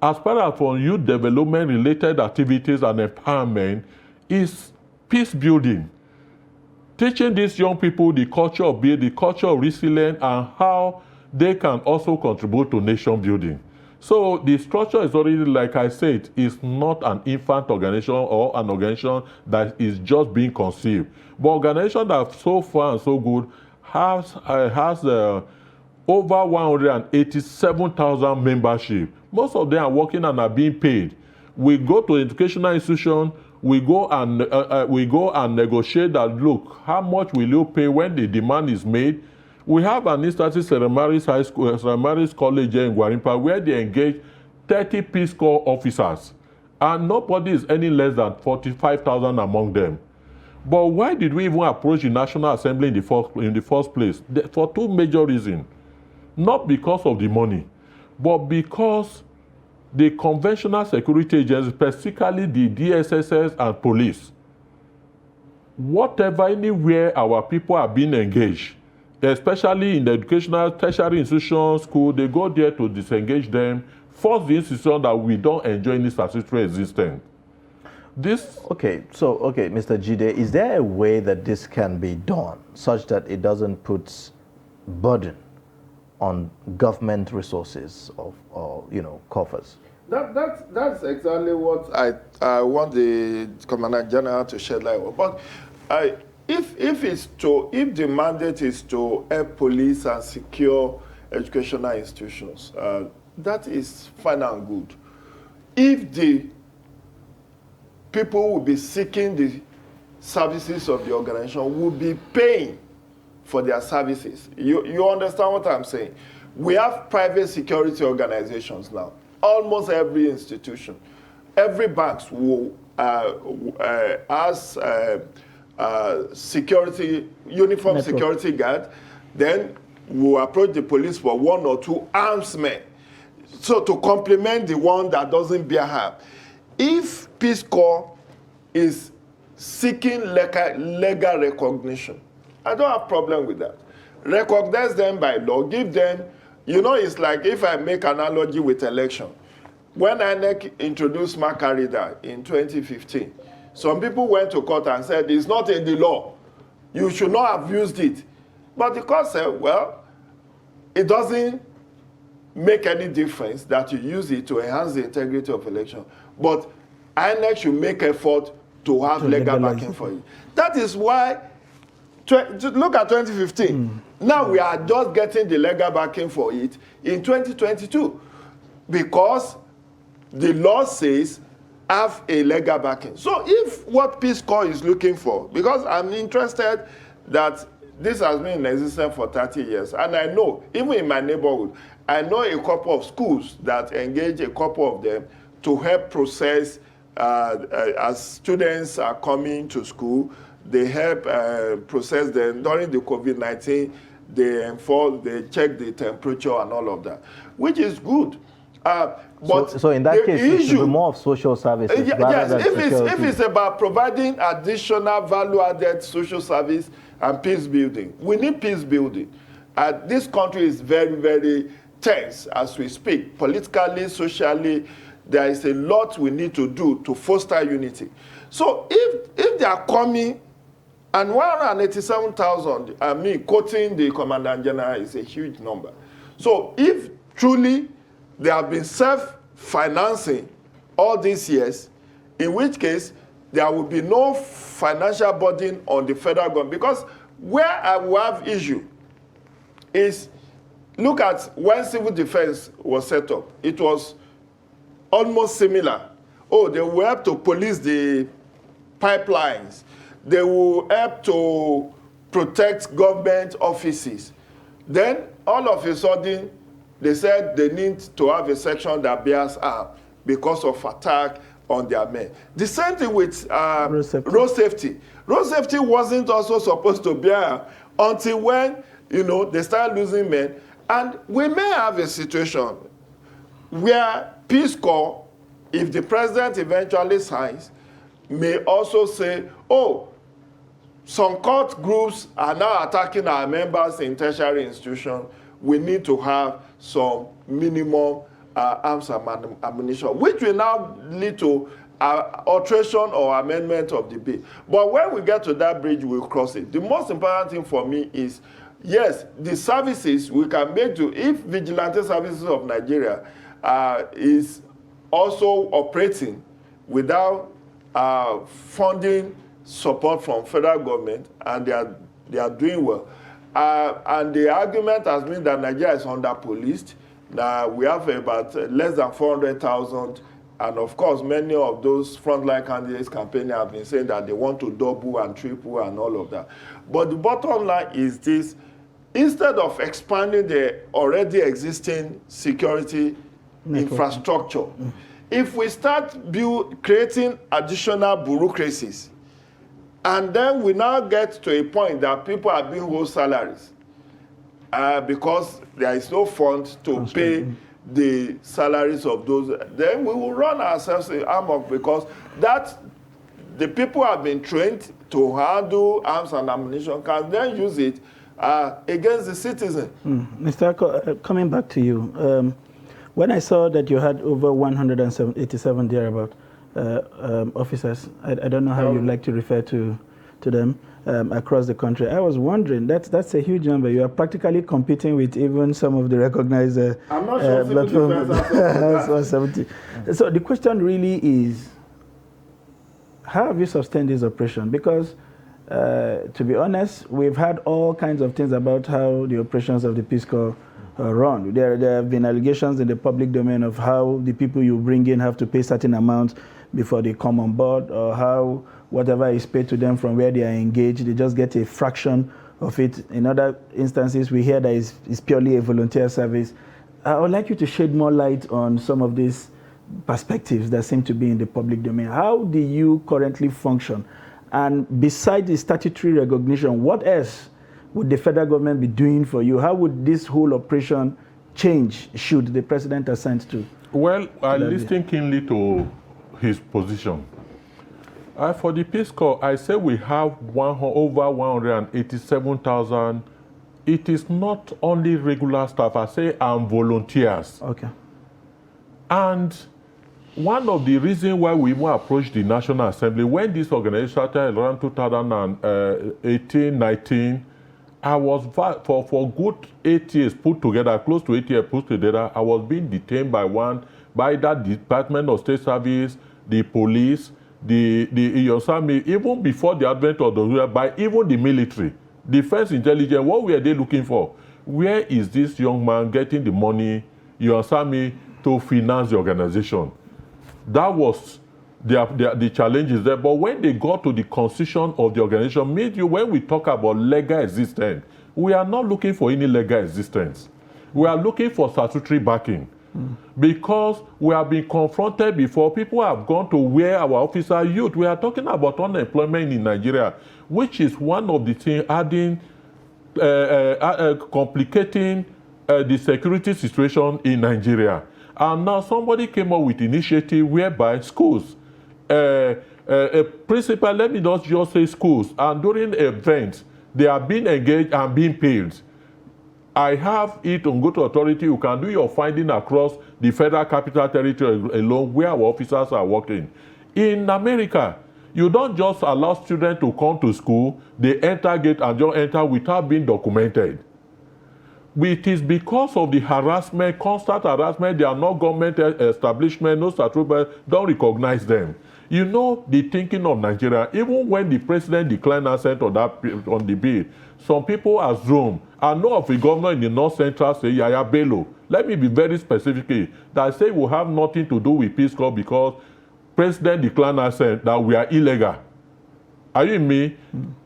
as part of our youth development related activities and empowerment, is peace building. Teaching these young people the culture of resilience, and how they can also contribute to nation building. So the structure is already, like I said, is not an infant organization or an organization that is just being conceived. But organization that so far and so good has over 187,000 membership. Most of them are working and are being paid. We go to educational institutions, we go and negotiate that, look, how much will you pay when the demand is made? We have an instance, St. Mary's High School, St. Mary's College in Gwarimpa, where they engage 30 Peace Corps officers, and nobody is any less than 45,000 among them. But why did we even approach the National Assembly in the first place? For two major reasons. Not because of the money, but because the conventional security agencies, particularly the DSSS and police, anywhere our people are being engaged, especially in the educational tertiary institutions, school, they go there to disengage them, force the institution that we don't enjoy any statutory existence. Okay, Mr. Jide, is there a way that this can be done such that it doesn't put burden on government resources or you know, coffers? That's exactly what I want the Commandant General to shed light on. But if the mandate is to help police and secure educational institutions, that is fine and good. If the people will be seeking the services of the organization, will be paying for their services. You understand what I'm saying? We have private security organizations now. Almost every institution, every bank has uniform security guard. Then we'll approach the police for 1 or 2 armed men. So to complement the one that doesn't bear harm. If Peace Corps is seeking legal recognition, I don't have problem with that. Recognize them by law, give them, it's like if I make analogy with election. When INEC introduced Macarida in 2015, some people went to court and said, it's not in the law. You should not have used it. But the court said, well, it doesn't make any difference that you use it to enhance the integrity of election. But INEC should make effort to have legal backing for it. That is why, look at 2015. Now we are just getting the legal backing for it in 2022 because the law says have a legal backing. So if what Peace Corps is looking for, because I'm interested that this has been in existence for 30 years, and I know, even in my neighborhood, I know a couple of schools that engage a couple of them to help process, as students are coming to school, they help process them. During the COVID-19, they check the temperature and all of that, which is good. But so in that case, it should be more of social services. Yes, if it's about providing additional value-added social service and peace building, we need peace building. This country is very, very tense as we speak, politically, socially. There is a lot we need to do to foster unity. So if they are coming, and 187,000, quoting the Commandant General, is a huge number. So if truly they have been self-financing all these years, in which case there will be no financial burden on the federal government. Because where I will have issue is, look at when civil defense was set up. It was almost similar. Oh, they will help to police the pipelines. They will help to protect government offices. Then, all of a sudden, they said they need to have a section that bears arms because of attack on their men. The same thing with road safety. Road safety wasn't also supposed to bear arms until when, they start losing men. And we may have a situation where Peace Corps, if the president eventually signs, may also say, oh, some cult groups are now attacking our members in tertiary institutions. We need to have some minimum arms and ammunition, which will now lead to alteration or amendment of the bill. But when we get to that bridge, we'll cross it. The most important thing for me is, yes, the services we can make to, if Vigilante Services of Nigeria is also operating without funding support from federal government, and they are doing well. And the argument has been that Nigeria is under-policed. Now we have about less than 400,000, and of course many of those frontline candidates campaigning have been saying that they want to double and triple and all of that. But the bottom line is this: instead of expanding the already existing security infrastructure, if we start creating additional bureaucracies, and then we now get to a point that people are being owed salaries because there is no fund to pay the salaries of those, then we will run ourselves in amok, because the people have been trained to handle arms and ammunition can then use it against the citizen. Mr. Coming back to you, when I saw that you had over 187 thereabout officers, I don't know how you like to refer to them across the country. I was wondering, that's a huge number. You are practically competing with even some of the recognized I'm not sure civil 70. So the question really is, how have you sustained this operation? Because to be honest, we've had all kinds of things about how the operations of the Peace Corps run. There have been allegations in the public domain of how the people you bring in have to pay certain amounts before they come on board, or how whatever is paid to them from where they are engaged, they just get a fraction of it. In other instances, we hear that it's purely a volunteer service. I would like you to shed more light on some of these perspectives that seem to be in the public domain. How do you currently function And besides the statutory recognition, what else would the federal government be doing for you? How would this whole operation change should the president assent to? Well, I listened keenly to his position. For the Peace Corps, I say we have over 187,000. It is not only regular staff, I say volunteers. Okay. And one of the reasons why we even approached the National Assembly, when this organization started around 2018, 19, I was, for good 8 years put together, close to 8 years put together, I was being detained by that Department of State Service, the police, the even before the advent of the by even the military, defense intelligence. What were they looking for? Where is this young man getting the money, to finance the organization? That was the challenges there. But when they got to the constitution of the organization, when we talk about legal existence, we are not looking for any legal existence. We are looking for statutory backing. Because we have been confronted before, people have gone to where our officer youth. We are talking about unemployment in Nigeria, which is one of the things adding, complicating the security situation in Nigeria. And now somebody came up with initiative whereby schools, principal, let me not just say schools, and during events, they are being engaged and being paid. I have it on good authority. You can do your finding across the Federal Capital Territory alone where our officers are working. In America, you don't just allow students to come to school, they enter gate and just enter without being documented. It is because of the harassment, constant harassment. They are not government establishment, no statutory, don't recognize them. You know the thinking of Nigeria. Even when the president declined assent on the bill, some people assume, I know of a governor in the North Central, say Yaya Bello. Let me be very specific. That say we have nothing to do with Peace Corps because president declined assent that we are illegal. Are you with me?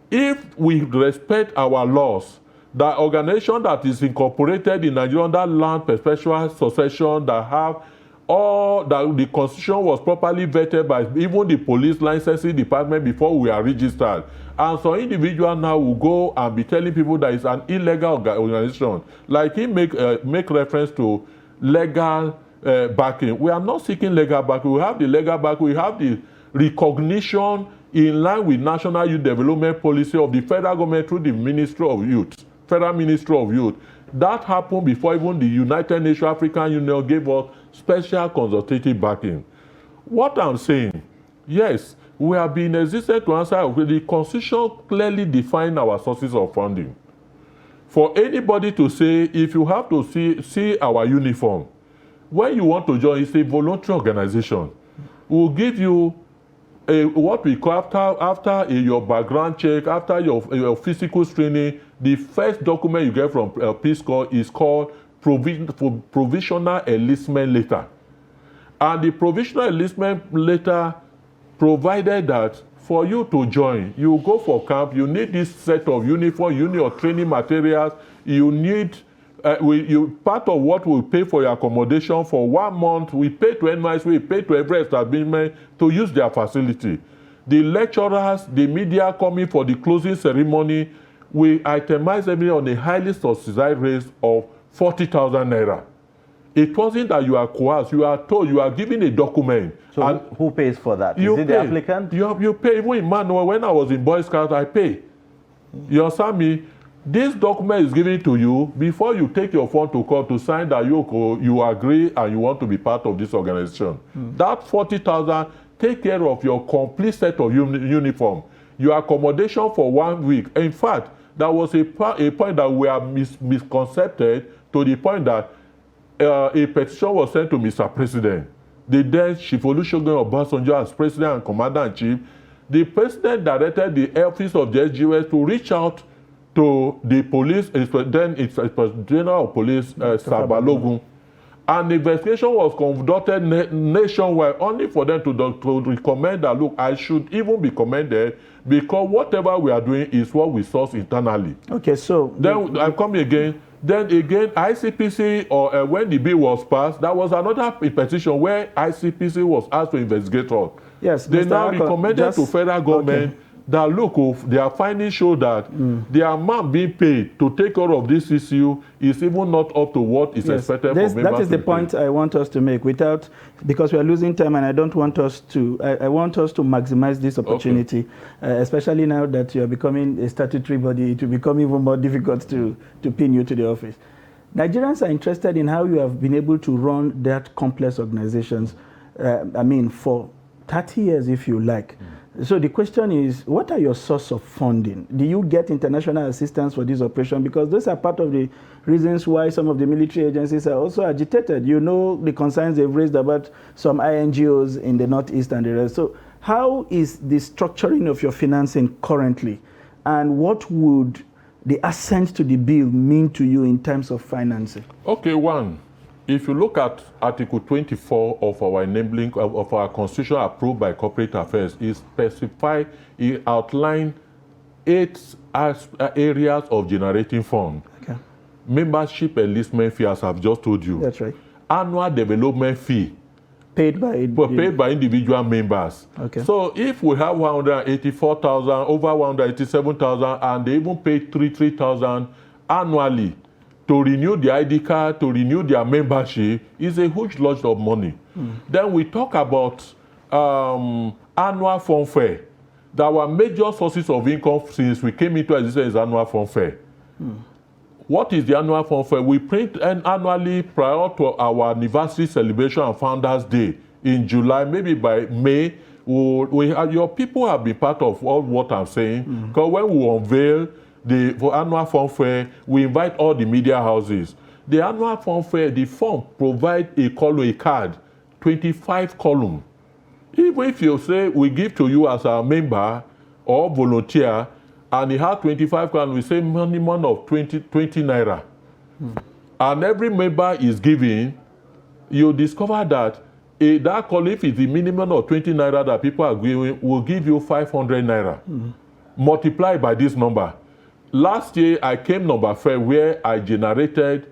If we respect our laws, the organization that is incorporated in Nigeria under land perpetual succession that have all that the constitution was properly vetted by even the police licensing department before we are registered. And so individual now will go and be telling people that it's an illegal organization. Like he make reference to legal backing. We are not seeking legal backing. We have the legal backing. We have the recognition in line with National Youth Development Policy of the federal government through the Ministry of Youth, Federal Ministry of Youth. That happened before even the United Nations African Union gave us special consultative backing. What I'm saying, yes, we have been existent to answer. The Constitution clearly defines our sources of funding. For anybody to say, if you have to see our uniform, when you want to join, it's a voluntary organization. We'll give you what we call after your background check, after your physical screening, the first document you get from Peace Corps is called provisional enlistment letter. And the provisional enlistment letter provided that for you to join, you go for camp, you need this set of uniform, you need your training materials, you need, part of what we pay for your accommodation for 1 month, we pay to NYC, we pay to every establishment to use their facility. The lecturers, the media coming for the closing ceremony, we itemize everything on a highly subsidized rate of 40,000 naira. It wasn't that you are coerced, you are told, you are given a document. So and who pays for that? Is it the applicant? You pay. Even in Manuel, when I was in Boy Scouts, I pay. You understand me? This document is given to you before you take your phone to court to sign that you agree and you want to be part of this organization. That 40,000 take care of your complete set of uniform, your accommodation for 1 week. In fact, there was a point that we are misconcepted to the point that a petition was sent to Mr. President. The then Chief Olusegun Obasanjo as President and Commander-in-Chief, the President directed the office of the SGS to reach out to the police, then it's General of Police, Sabalogun. And the investigation was conducted nationwide only for them to recommend that, look, I should even be commended because whatever we are doing is what we source internally. Okay, so... Then I'm coming again. Then again, ICPC, or when the bill was passed, that was another petition where ICPC was asked to investigate us. Yes, they now recommended to federal government that look, they are finding show that the amount being paid to take care of this issue is even not up to what is expected from members. That is the point I want us to make because we are losing time, and I don't want us to, I want us to maximize this opportunity, especially now that you are becoming a statutory body. It will become even more difficult to pin you to the office. Nigerians are interested in how you have been able to run that complex organizations, for 30 years, if you like. So the question is, what are your source of funding? Do you get international assistance for this operation? Because those are part of the reasons why some of the military agencies are also agitated. You know the concerns they've raised about some INGOs in the Northeast and the rest. So how is the structuring of your financing currently? And what would the assent to the bill mean to you in terms of financing? Okay, one, if you look at Article 24 of our enabling of our Constitution approved by Corporate Affairs, it outlines 8 areas of generating fund. Okay. Membership enlistment fee, as I've just told you. That's right. Annual development fee. Paid by individual members. Okay. So if we have 184,000, over 187,000, and they even pay 3,000 annually to renew the ID card, to renew their membership, is a huge lot of money. Then we talk about annual fund fair. There were major sources of income since we came into existence is annual fund fair. What is the annual fund fair? We print annually prior to our anniversary celebration and Founders Day in July, maybe by May. Your people have been part of all what I'm saying. Because when we unveil for annual fund fair, we invite all the media houses. The annual fund fair, the form provides a card, 25 column. Even if you say we give to you as a member or volunteer, and it has 25 crowns, we say minimum of 20 naira. And every member is giving, you discover that that call, if it's the minimum of 20 naira that people are giving, will give you 500 naira. Multiply by this number. Last year, I came number 5 where I generated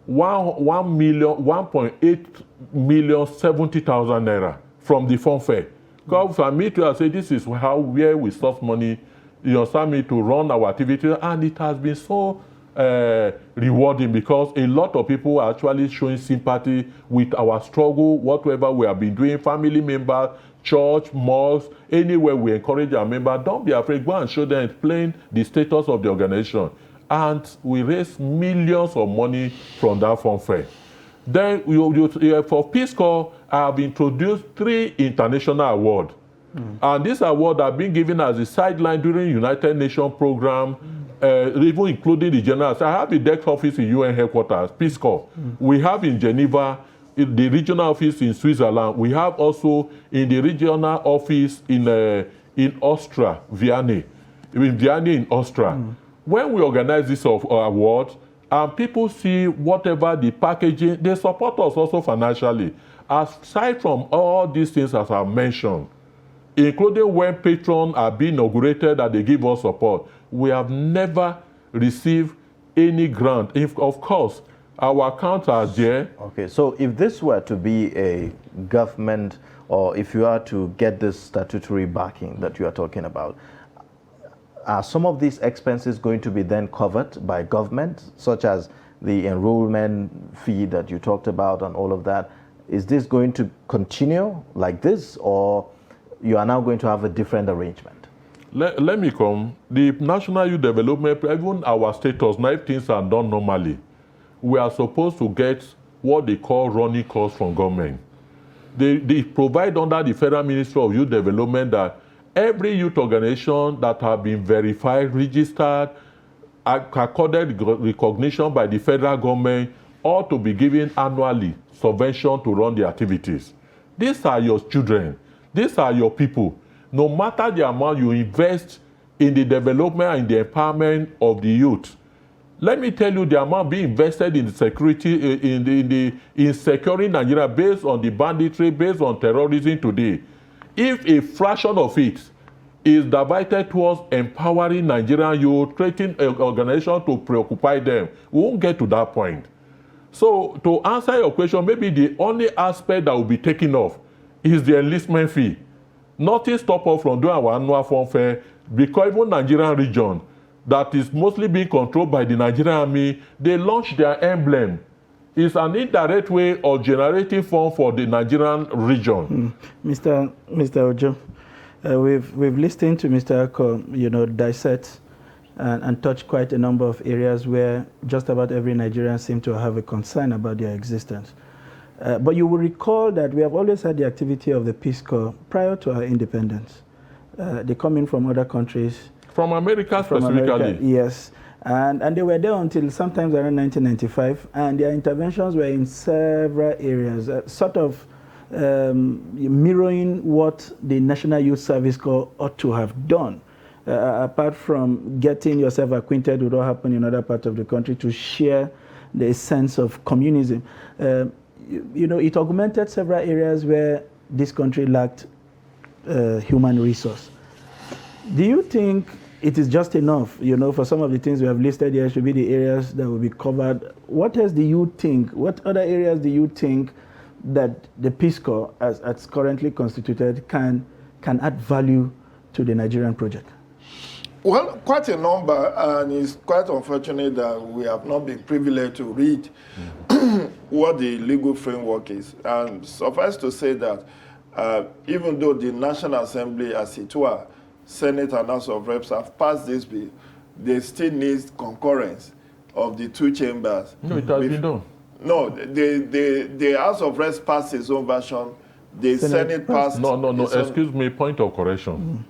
1.8 million 70,000 naira from the fund fair. Because for me to say this is where we source money, me to run our activities, and it has been so rewarding because a lot of people are actually showing sympathy with our struggle, whatever we have been doing, family members, church, mosques, anywhere we encourage our members, don't be afraid, go and show them, explain the status of the organization. And we raise millions of money from that fund fair. Then for Peace Corps, I have introduced 3 international awards. And this award have been given as a sideline during United Nations program, even including the general. So I have the desk office in UN headquarters, Peace Corps. We have in Geneva, in the regional office in Switzerland. We have also in the regional office in Austria, Vienna, in Austria. When we organize this award, and people see whatever the packaging, they support us also financially. Aside from all these things as I mentioned, including when patrons are being inaugurated and they give us support, we have never received any grant. Of course, our accounts are there. Okay, so if this were to be a government, or if you are to get this statutory backing that you are talking about, are some of these expenses going to be then covered by government, such as the enrollment fee that you talked about and all of that? Is this going to continue like this, or you are now going to have a different arrangement? Let me come. The National Youth Development, even our status, now if things are done normally, we are supposed to get what they call running costs from government. They provide under the Federal Ministry of Youth Development that every youth organization that have been verified, registered, accorded recognition by the federal government ought to be given annually subvention to run the activities. These are your children. These are your people. No matter the amount you invest in the development and the empowerment of the youth, let me tell you the amount being invested in the security, in securing Nigeria based on the banditry, based on terrorism today. If a fraction of it is divided towards empowering Nigerian youth, creating an organization to preoccupy them, we won't get to that point. So to answer your question, maybe the only aspect that will be taken off is the enlistment fee. Nothing stops us from doing our annual fund fair. because even Nigerian region that is mostly being controlled by the Nigerian army, they launched their emblem. It's an indirect way of generating funds for the Nigerian region. Mr. Ojo, we've listened to Mr. Ako, dissect and touch quite a number of areas where just about every Nigerian seems to have a concern about their existence. But you will recall that we have always had the activity of the Peace Corps prior to our independence. They come in from other countries. From America specifically? America, yes. And they were there until sometimes around 1995, and their interventions were in several areas, sort of mirroring what the National Youth Service Corps ought to have done. Apart from getting yourself acquainted with what happened in other parts of the country to share the sense of communism. It augmented several areas where this country lacked human resource. Do you think it is just enough, for some of the things we have listed here should be the areas that will be covered? What else do you think, what other areas do you think that the Peace Corps, as currently constituted, can add value to the Nigerian project? Well, quite a number, and it's quite unfortunate that we have not been privileged to read what the legal framework is. And suffice to say that even though the National Assembly, as it were, Senate and House of Reps have passed this bill, they still need concurrence of the two chambers. No, it has been done. No, the House of Reps passed its own version. The Senate passed. No. Excuse me. Point of correction.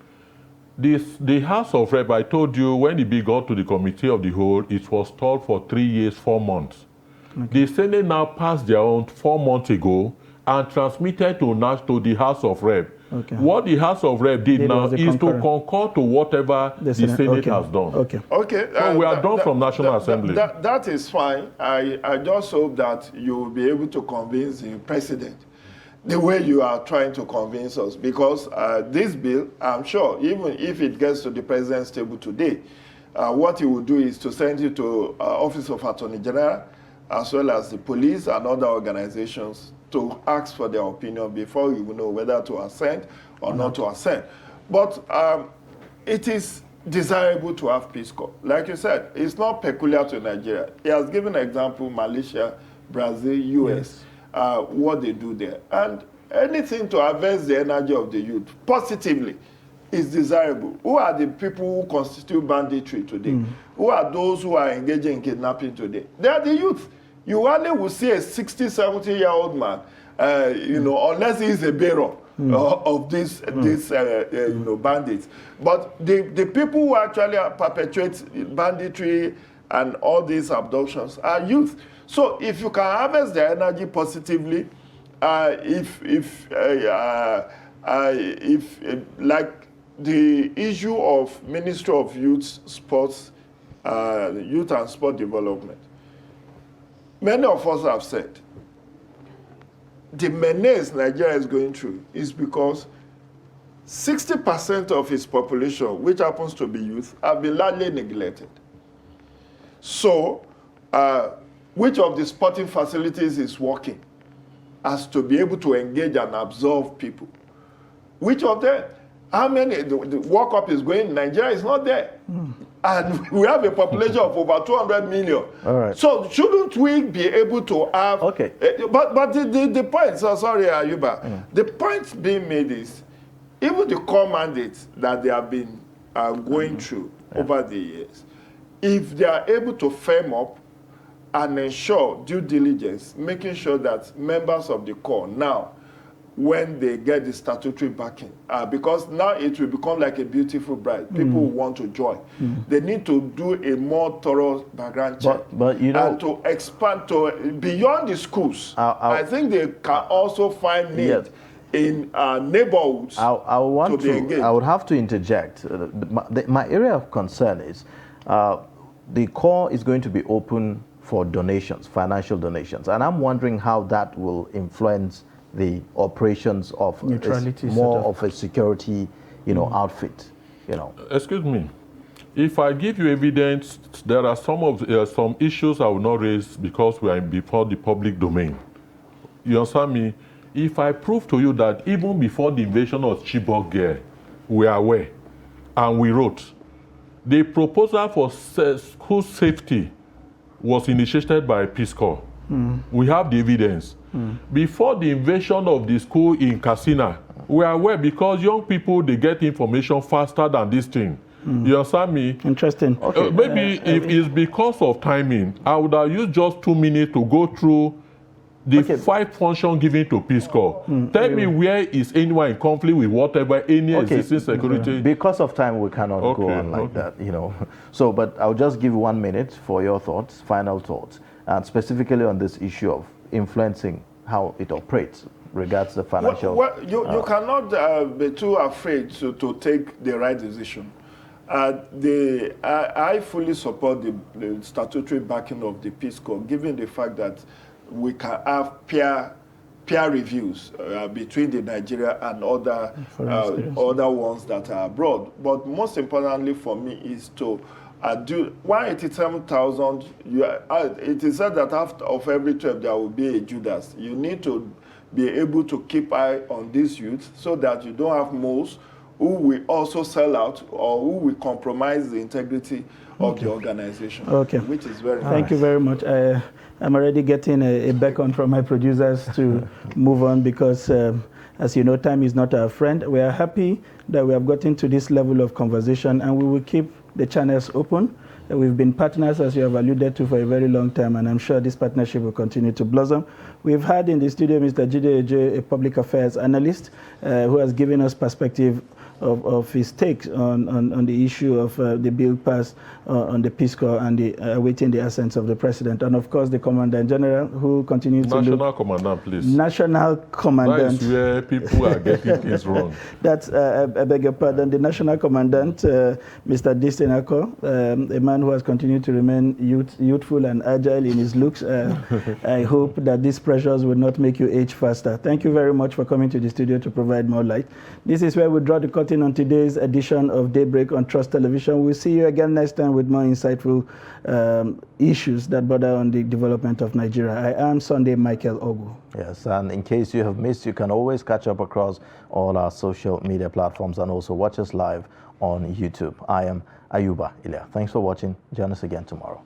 The House of Reps, I told you when the bill got to the Committee of the Whole, it was stalled for 3 years, 4 months. Okay. The Senate now passed their own 4 months ago and transmitted to the House of Reps. Okay. What the House of Reps did now is to concur to whatever the Senate has done. Okay. So we are done from National Assembly. That is fine. I just hope that you will be able to convince the President the way you are trying to convince us, because this bill, I'm sure, even if it gets to the President's table today, what he will do is to send it to Office of Attorney General, as well as the police and other organizations, to ask for their opinion before you know whether to assent or not to assent. But it is desirable to have Peace Corps. Like you said, it's not peculiar to Nigeria. He has given an example, Malaysia, Brazil, US, what they do there. And anything to advance the energy of the youth positively is desirable. Who are the people who constitute banditry today? Who are those who are engaging in kidnapping today? They are the youth. You hardly will see a 60, 70-year-old man, unless he is a bearer of these bandits. But the people who actually perpetrate banditry and all these abductions are youth. So if you can harvest their energy positively, if like the issue of Ministry of Youth, Sports, Youth and Sport Development, many of us have said the menace Nigeria is going through is because 60% of its population, which happens to be youth, have been largely neglected. So, which of the sporting facilities is working as to be able to engage and absorb people? Which of them? How many? The World Cup is going, Nigeria is not there. And we have a population of over 200 million. All right. So shouldn't we be able to have... Okay. But the point, sorry, Ayuba, the point being made is, even the core mandates that they have been going through over the years, if they are able to firm up and ensure due diligence, making sure that members of the core now, when they get the statutory backing, because now it will become like a beautiful bride. People who want to join. They need to do a more thorough background check. But you know, and to expand to beyond the schools. I think they can also find need in neighborhoods I want to be engaged. I would have to interject. My area of concern is the core is going to be open for donations, financial donations. And I'm wondering how that will influence the operations of neutrality, more of a security, outfit. Excuse me. If I give you evidence, there are some issues I will not raise because we are before the public domain. You understand me? If I prove to you that even before the invasion of Chibok, we are aware and we wrote. The proposal for school safety was initiated by Peace Corps. We have the evidence. Before the invasion of the school in Katsina, we are aware because young people, they get information faster than this thing. You understand me? Interesting. Okay. Maybe if it's because of timing, I would have used just 2 minutes to go through the 5 functions given to Peace Corps. Tell me where is anyone in conflict with whatever any existing security. Because of time, we cannot go on like that, you know. So, but I'll just give 1 minute for your thoughts, final thoughts, and specifically on this issue of influencing how it operates regards the financial. You cannot be too afraid to take the right decision. I fully support the statutory backing of the Peace Corps, given the fact that we can have peer reviews between the Nigeria and other ones that are abroad. But most importantly for me is to do 187,000. It is said that after of every 12 there will be a Judas. You need to be able to keep eye on these youth so that you don't have most who will also sell out or who will compromise the integrity of the organization. Okay. Which is very Thank you very much. I'm already getting a beckon from my producers to move on because, as you know, time is not our friend. We are happy that we have gotten to this level of conversation, and we will keep the channels open. We've been partners, as you have alluded to, for a very long time, and I'm sure this partnership will continue to blossom. We've had in the studio Mr. Jide Eje, a public affairs analyst, who has given us perspective of his takes on the issue of the bill passed on the Peace Corps and awaiting the assent of the President. And of course, the Commandant General, who continues to National Commandant, please. National Commandant. That is where people are getting things wrong. That's, I beg your pardon, the National Commandant, Mr. Distinako, a man who has continued to remain youthful and agile in his looks. I hope that these pressures will not make you age faster. Thank you very much for coming to the studio to provide more light. This is where we draw the curtain on today's edition of Daybreak on Trust Television. We'll see you again next time with more insightful issues that border on the development of Nigeria. I am Sunday Michael Ogu. Yes, and in case you have missed, you can always catch up across all our social media platforms and also watch us live on YouTube. I am Ayuba Ilya. Thanks for watching. Join us again tomorrow.